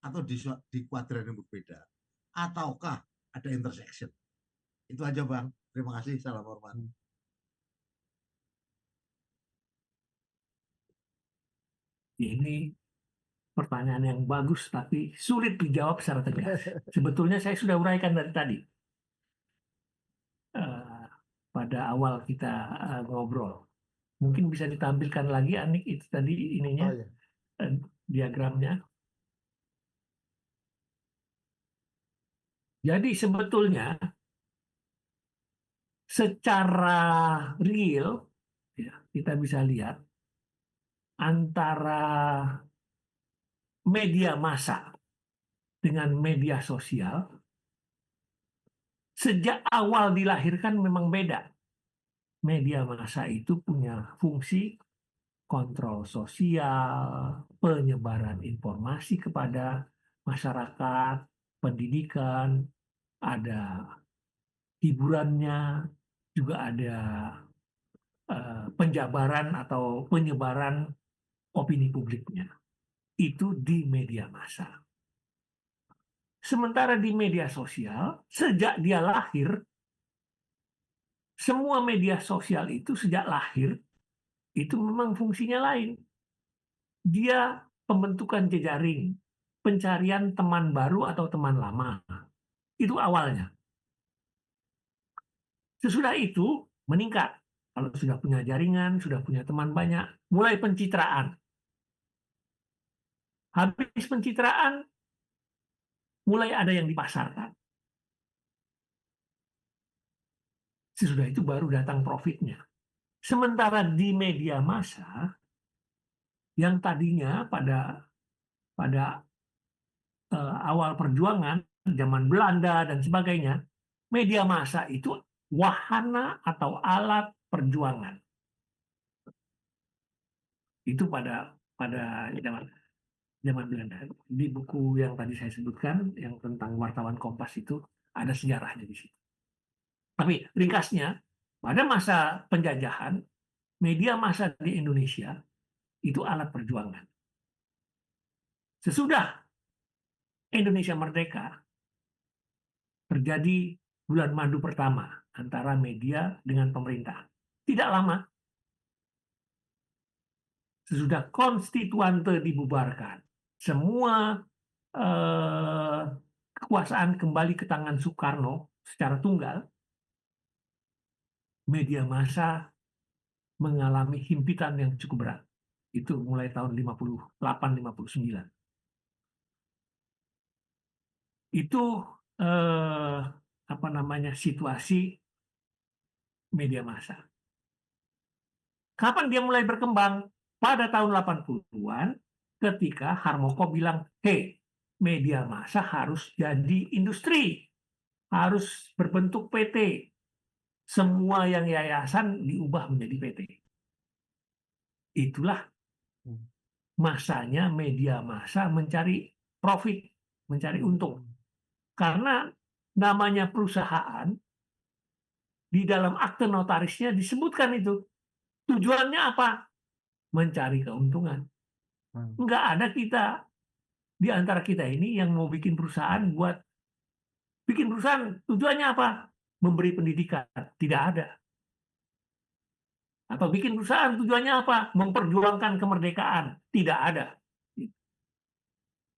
[SPEAKER 6] atau di kuadran yang berbeda, ataukah ada intersection? Itu aja Bang. Terima kasih. Salam hormat.
[SPEAKER 4] Ini pertanyaan yang bagus, tapi sulit dijawab secara tegas. Sebetulnya saya sudah uraikan dari tadi. Pada awal kita ngobrol. Mungkin bisa ditampilkan lagi, Anik, itu tadi ininya,
[SPEAKER 2] oh ya.
[SPEAKER 4] diagramnya. Jadi sebetulnya secara real, ya, kita bisa lihat antara media massa dengan media sosial sejak awal dilahirkan memang beda. Media massa itu punya fungsi kontrol sosial, penyebaran informasi kepada masyarakat, pendidikan, ada hiburannya, juga ada penjabaran atau penyebaran opini publiknya. Itu di media massa. Sementara di media sosial, sejak dia lahir, semua media sosial itu sejak lahir, itu memang fungsinya lain. Dia pembentukan jejaring, pencarian teman baru atau teman lama. Itu awalnya. Sesudah itu meningkat. Kalau sudah punya jaringan, sudah punya teman banyak, mulai pencitraan. Habis pencitraan, mulai ada yang dipasarkan. Sesudah itu baru datang profitnya. Sementara di media massa, yang tadinya pada awal perjuangan, zaman Belanda dan sebagainya, media massa itu wahana atau alat perjuangan. Itu pada zaman Belanda. Di buku yang tadi saya sebutkan, yang tentang wartawan Kompas itu, ada sejarahnya di situ. Tapi ringkasnya, pada masa penjajahan, media massa di Indonesia itu alat perjuangan. Sesudah Indonesia merdeka, terjadi bulan madu pertama antara media dengan pemerintah. Tidak lama, sesudah konstituante dibubarkan, semua kekuasaan kembali ke tangan Soekarno secara tunggal, media massa mengalami himpitan yang cukup berat. Itu mulai tahun 58-59. Itu situasi media massa. Kapan dia mulai berkembang? Pada tahun 80-an, ketika Harmoko bilang, hey, media massa harus jadi industri, harus berbentuk PT. Semua yang yayasan diubah menjadi PT. Itulah masanya media massa mencari profit, mencari untung. Karena namanya perusahaan, di dalam akte notarisnya disebutkan itu. Tujuannya apa? Mencari keuntungan. Nggak ada di antara kita ini yang mau bikin perusahaan tujuannya apa? Memberi pendidikan. Tidak ada. Atau bikin perusahaan tujuannya apa? Memperjuangkan kemerdekaan. Tidak ada.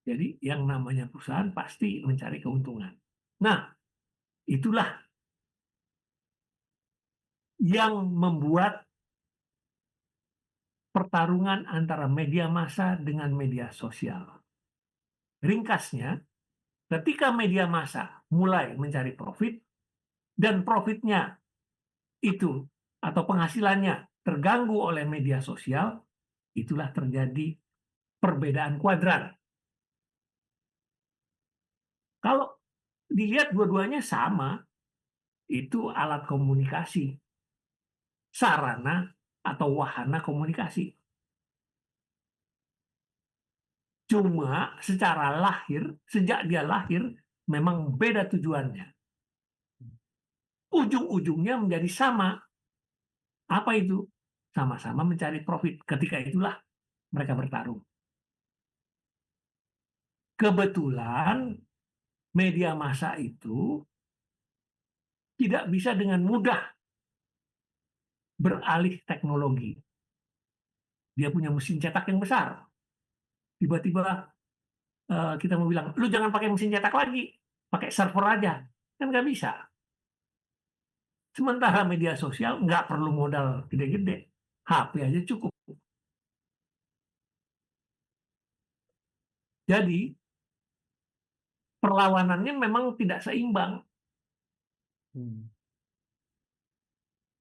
[SPEAKER 4] Jadi yang namanya perusahaan pasti mencari keuntungan. Nah, itulah yang membuat pertarungan antara media massa dengan media sosial. Ringkasnya, ketika media massa mulai mencari profit dan profitnya itu atau penghasilannya terganggu oleh media sosial, itulah terjadi perbedaan kuadran. Kalau dilihat dua-duanya sama, itu alat komunikasi, sarana atau wahana komunikasi. Cuma secara lahir, sejak dia lahir, memang beda tujuannya. Ujung-ujungnya menjadi sama. Apa itu? Sama-sama mencari profit. Ketika itulah mereka bertarung. Kebetulan media massa itu tidak bisa dengan mudah beralih teknologi. Dia punya mesin cetak yang besar. Tiba-tiba kita mau bilang, lu jangan pakai mesin cetak lagi, pakai server aja. Kan nggak bisa. Sementara media sosial nggak perlu modal gede-gede. HP aja cukup. Jadi, perlawanannya memang tidak seimbang.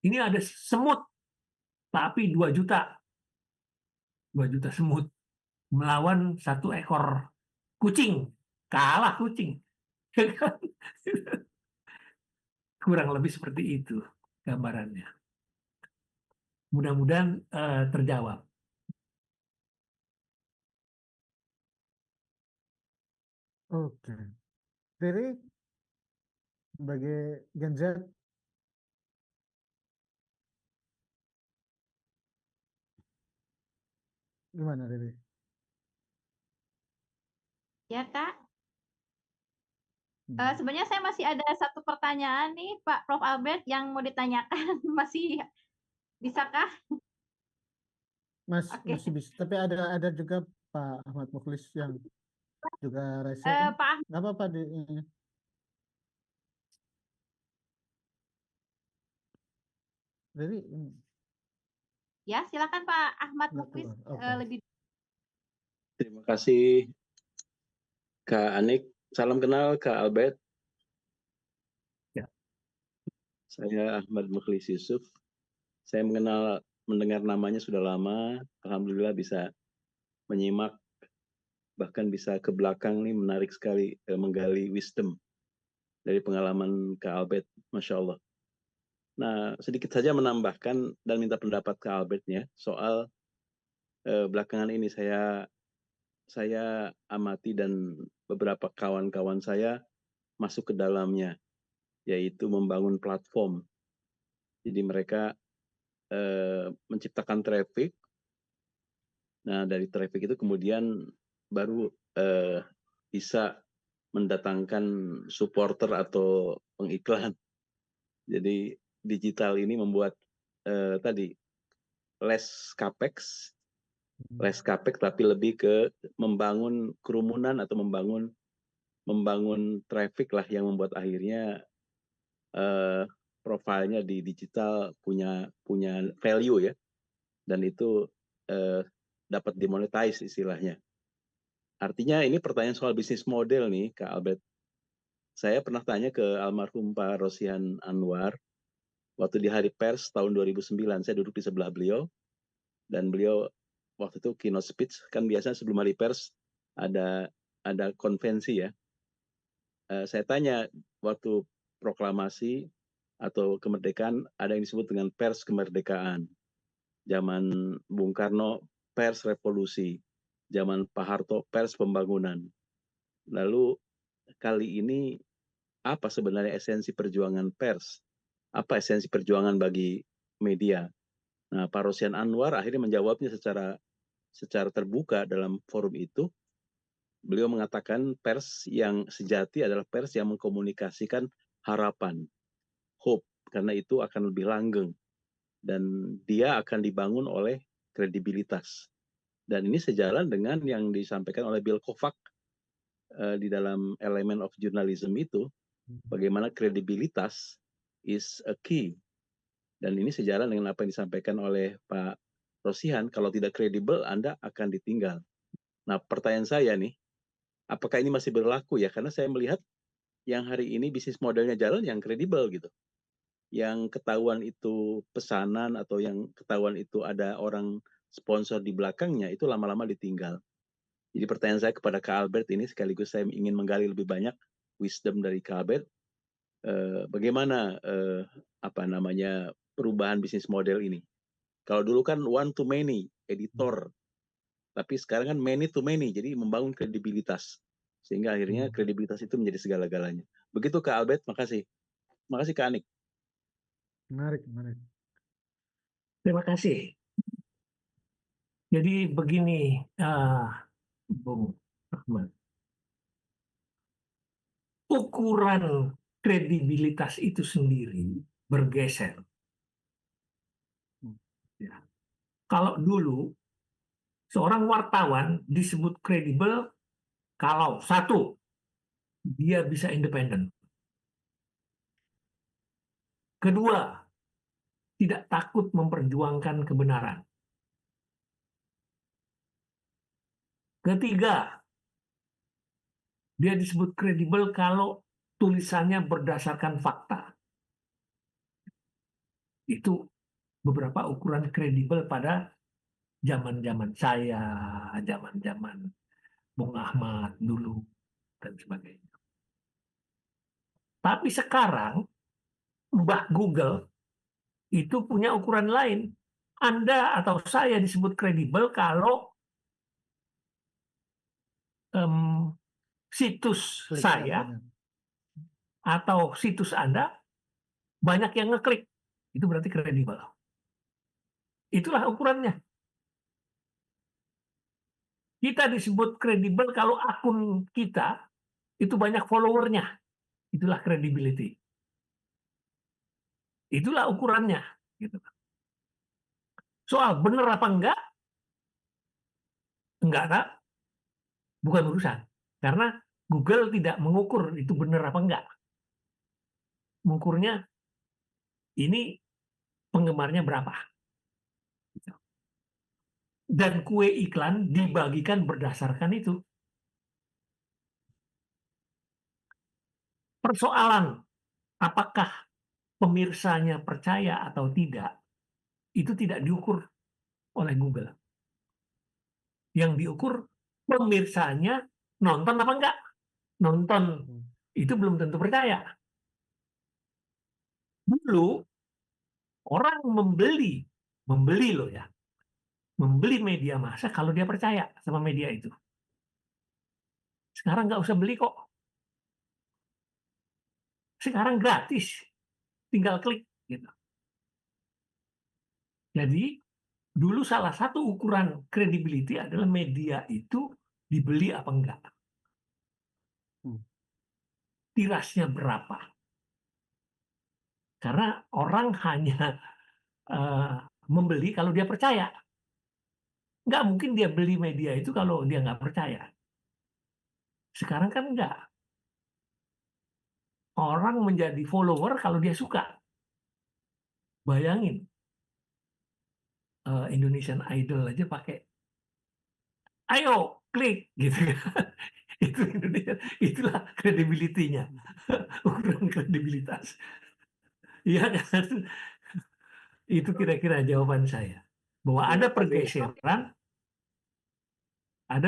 [SPEAKER 4] Ini ada semut, tapi 2 juta. 2 juta semut melawan 1 ekor kucing. Kalah kucing. Kurang lebih seperti itu gambarannya. Mudah-mudahan terjawab.
[SPEAKER 2] Oke. Riri, sebagai Gen Z, gimana Riri?
[SPEAKER 1] Ya, Kak.
[SPEAKER 2] Hmm.
[SPEAKER 1] Sebenarnya saya masih ada satu pertanyaan nih, Pak Prof. Albert, yang mau ditanyakan. Masih bisakah? Oke.
[SPEAKER 2] Masih bisa, tapi ada juga Pak Ahmad Mukhlis yang juga rese kan?
[SPEAKER 1] Pak Ahmad,
[SPEAKER 2] Nggak apa-apa Riri,
[SPEAKER 1] ya silakan Pak Ahmad
[SPEAKER 2] nggak
[SPEAKER 1] Muklis
[SPEAKER 2] keluar. Oke.
[SPEAKER 1] lebih.
[SPEAKER 7] Terima kasih Kak Anik. Salam kenal Kak Albert.
[SPEAKER 4] Ya.
[SPEAKER 7] Saya Ahmad Mukhlis Yusuf. Saya mendengar namanya sudah lama. Alhamdulillah bisa menyimak, bahkan bisa ke belakang nih, menarik sekali menggali wisdom dari pengalaman Kak Albert. Masya Allah. Nah, sedikit saja menambahkan dan minta pendapat Kak Albertnya soal belakangan ini saya amati dan beberapa kawan-kawan saya masuk ke dalamnya, yaitu membangun platform. Jadi mereka menciptakan traffic. Nah, dari traffic itu kemudian baru bisa mendatangkan supporter atau pengiklan. Jadi digital ini membuat tadi less capex tapi lebih ke membangun kerumunan atau membangun traffic lah yang membuat akhirnya profilnya di digital punya value ya, dan itu dapat dimonetize istilahnya. Artinya ini pertanyaan soal bisnis model nih Kak Albert. Saya pernah tanya ke almarhum Pak Rosihan Anwar waktu di Hari Pers tahun 2009. Saya duduk di sebelah beliau dan beliau waktu itu keynote speech. Kan biasanya sebelum Hari Pers ada konvensi ya. Saya tanya waktu proklamasi atau kemerdekaan ada yang disebut dengan pers kemerdekaan. Zaman Bung Karno pers revolusi, zaman Pak Harto pers pembangunan. Lalu kali ini apa sebenarnya esensi perjuangan pers? Apa esensi perjuangan bagi media? Nah, Pak Rosihan Anwar akhirnya menjawabnya secara terbuka dalam forum itu. Beliau mengatakan pers yang sejati adalah pers yang mengkomunikasikan harapan, hope, karena itu akan lebih langgeng dan dia akan dibangun oleh kredibilitas. Dan ini sejalan dengan yang disampaikan oleh Bill Kovac di dalam Element of Journalism itu, bagaimana kredibilitas is a key. Dan ini sejalan dengan apa yang disampaikan oleh Pak Rosihan, kalau tidak kredibel, Anda akan ditinggal. Nah, pertanyaan saya nih, apakah ini masih berlaku ya? Karena saya melihat yang hari ini bisnis modelnya jalan yang kredibel gitu. Yang ketahuan itu pesanan atau yang ketahuan itu ada orang sponsor di belakangnya, itu lama-lama ditinggal. Jadi pertanyaan saya kepada Kak Albert ini, sekaligus saya ingin menggali lebih banyak wisdom dari Kak Albert, bagaimana perubahan bisnis model ini? Kalau dulu kan one to many, editor, tapi sekarang kan many to many, jadi membangun kredibilitas. Sehingga akhirnya kredibilitas itu menjadi segala-galanya. Begitu Kak Albert, makasih. Makasih Kak Anik.
[SPEAKER 2] Menarik, menarik.
[SPEAKER 4] Terima kasih. Jadi begini, Bung Ahmad. Ukuran kredibilitas itu sendiri bergeser. Ya. Kalau dulu seorang wartawan disebut kredibel kalau satu, dia bisa independen. Kedua, tidak takut memperjuangkan kebenaran. Ketiga, dia disebut kredibel kalau tulisannya berdasarkan fakta. Itu beberapa ukuran kredibel pada zaman-zaman saya, zaman-zaman Bung Ahmad dulu, dan sebagainya. Tapi sekarang, Mbah Google itu punya ukuran lain. Anda atau saya disebut kredibel kalau situs saya atau situs Anda banyak yang ngeklik. Itu berarti kredibel. Itulah ukurannya. Kita disebut kredibel kalau akun kita itu banyak followernya. Itulah credibility. Itulah ukurannya. Gitu. Soal benar apa enggak, Kak, bukan urusan. Karena Google tidak mengukur itu benar apa enggak. Mengukurnya ini penggemarnya berapa. Dan kue iklan dibagikan berdasarkan itu. Persoalan apakah pemirsanya percaya atau tidak, itu tidak diukur oleh Google. Yang diukur pemirsanya nonton apa enggak. Nonton itu belum tentu percaya. Dulu orang membeli loh ya, membeli media massa kalau dia percaya sama media itu. Sekarang nggak usah beli kok. Sekarang gratis, tinggal klik gitu. Jadi dulu salah satu ukuran credibility adalah media itu dibeli apa enggak. Tirasnya berapa. Karena orang hanya membeli kalau dia percaya. Nggak mungkin dia beli media itu kalau dia nggak percaya. Sekarang kan enggak. Orang menjadi follower kalau dia suka. Bayangin, Indonesian Idol aja pakai, ayo klik gitu. Itu Indonesia, itulah kredibilitinya, ukuran kredibilitas. Iya kan? Itu kira-kira jawaban saya. Bahwa ada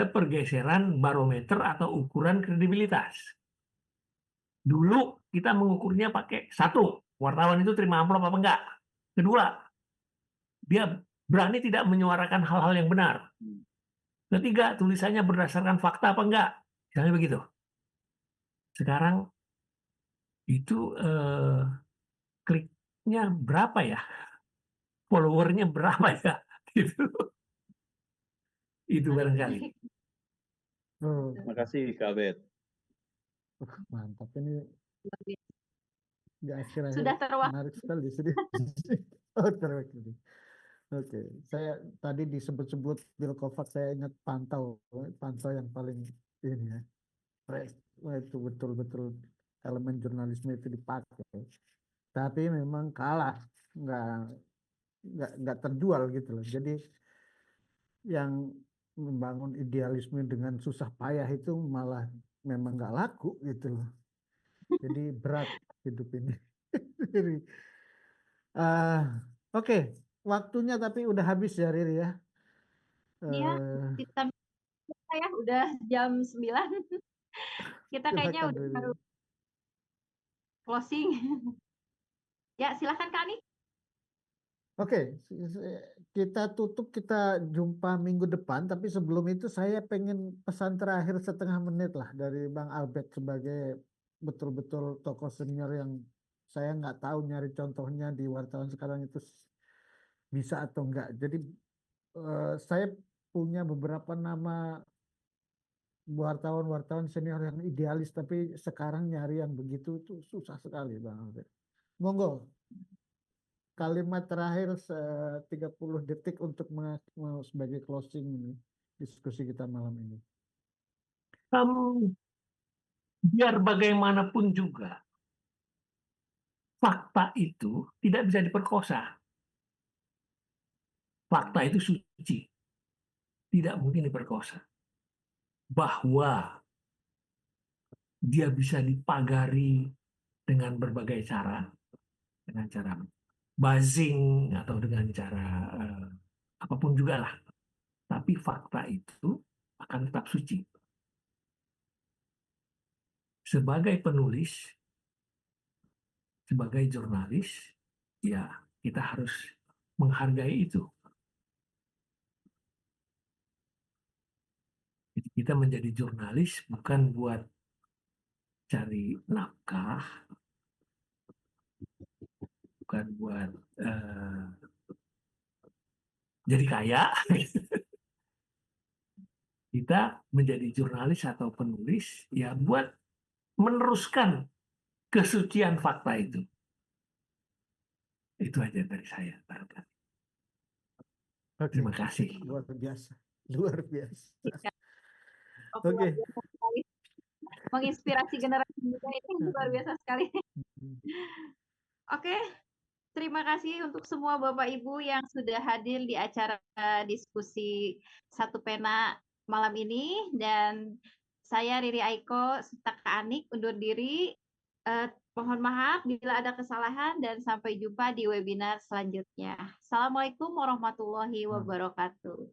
[SPEAKER 4] pergeseran barometer atau ukuran kredibilitas. Dulu kita mengukurnya pakai satu, wartawan itu terima amplop apa enggak. Kedua, dia berani tidak menyuarakan hal-hal yang benar. Ketiga, tulisannya berdasarkan fakta apa enggak. Misalnya begitu. Sekarang itu kliknya berapa ya? Followernya berapa ya? Gitu. Itu barangkali.
[SPEAKER 7] Terima kasih Kak Albert.
[SPEAKER 2] Mantap ini. Di akhir-akhir
[SPEAKER 1] Sudah terwakili.
[SPEAKER 2] menarik sekali. Terwakili. Oke, saya tadi disebut-sebut Bill Kovac, saya ingat pantau yang paling ini ya. Wah, itu betul-betul elemen jurnalisme itu dipakai. Tapi memang kalah, nggak terjual gitu loh. Jadi yang membangun idealisme dengan susah payah itu malah memang nggak laku gitu loh. Jadi berat hidup ini. Jadi, oke, waktunya tapi udah habis ya Riri ya.
[SPEAKER 1] Iya,
[SPEAKER 2] Eh,
[SPEAKER 1] kita ya udah jam 9. Kita kayaknya
[SPEAKER 2] silakan
[SPEAKER 1] udah
[SPEAKER 2] Riri.
[SPEAKER 1] harus closing. Ya, silakan Kak Ani.
[SPEAKER 2] Oke, kita tutup, kita jumpa minggu depan. Tapi sebelum itu saya pengen pesan terakhir setengah menit lah dari Bang Albert sebagai betul-betul tokoh senior yang saya nggak tahu nyari contohnya di wartawan sekarang itu bisa atau enggak. Jadi saya punya beberapa nama wartawan-wartawan senior yang idealis, tapi sekarang nyari yang begitu itu susah sekali Bang Albert. Monggo. Kalimat terakhir 30 detik untuk sebagai closing ini, diskusi kita malam ini.
[SPEAKER 4] Biar bagaimanapun juga, fakta itu tidak bisa diperkosa. Fakta itu suci, tidak mungkin diperkosa. Bahwa dia bisa dipagari dengan berbagai cara, dengan cara buzzing atau dengan cara apapun juga lah. Tapi fakta itu akan tetap suci. Sebagai penulis, sebagai jurnalis, ya kita harus menghargai itu. Jadi kita menjadi jurnalis bukan buat cari nafkah, bukan buat jadi kaya. Kita menjadi jurnalis atau penulis ya buat meneruskan kesucian fakta itu. Itu aja dari saya.
[SPEAKER 2] Oke,
[SPEAKER 4] Terima kasih.
[SPEAKER 2] luar biasa, luar biasa.
[SPEAKER 1] Luar
[SPEAKER 2] Oke.
[SPEAKER 1] biasa sekali. Menginspirasi generasi muda ini luar biasa sekali. Oke, terima kasih untuk semua Bapak Ibu yang sudah hadir di acara diskusi Satu Pena malam ini, dan saya Riri Aiko serta Kak Anik undur diri. Mohon maaf bila ada kesalahan dan sampai jumpa di webinar selanjutnya. Assalamualaikum warahmatullahi wabarakatuh.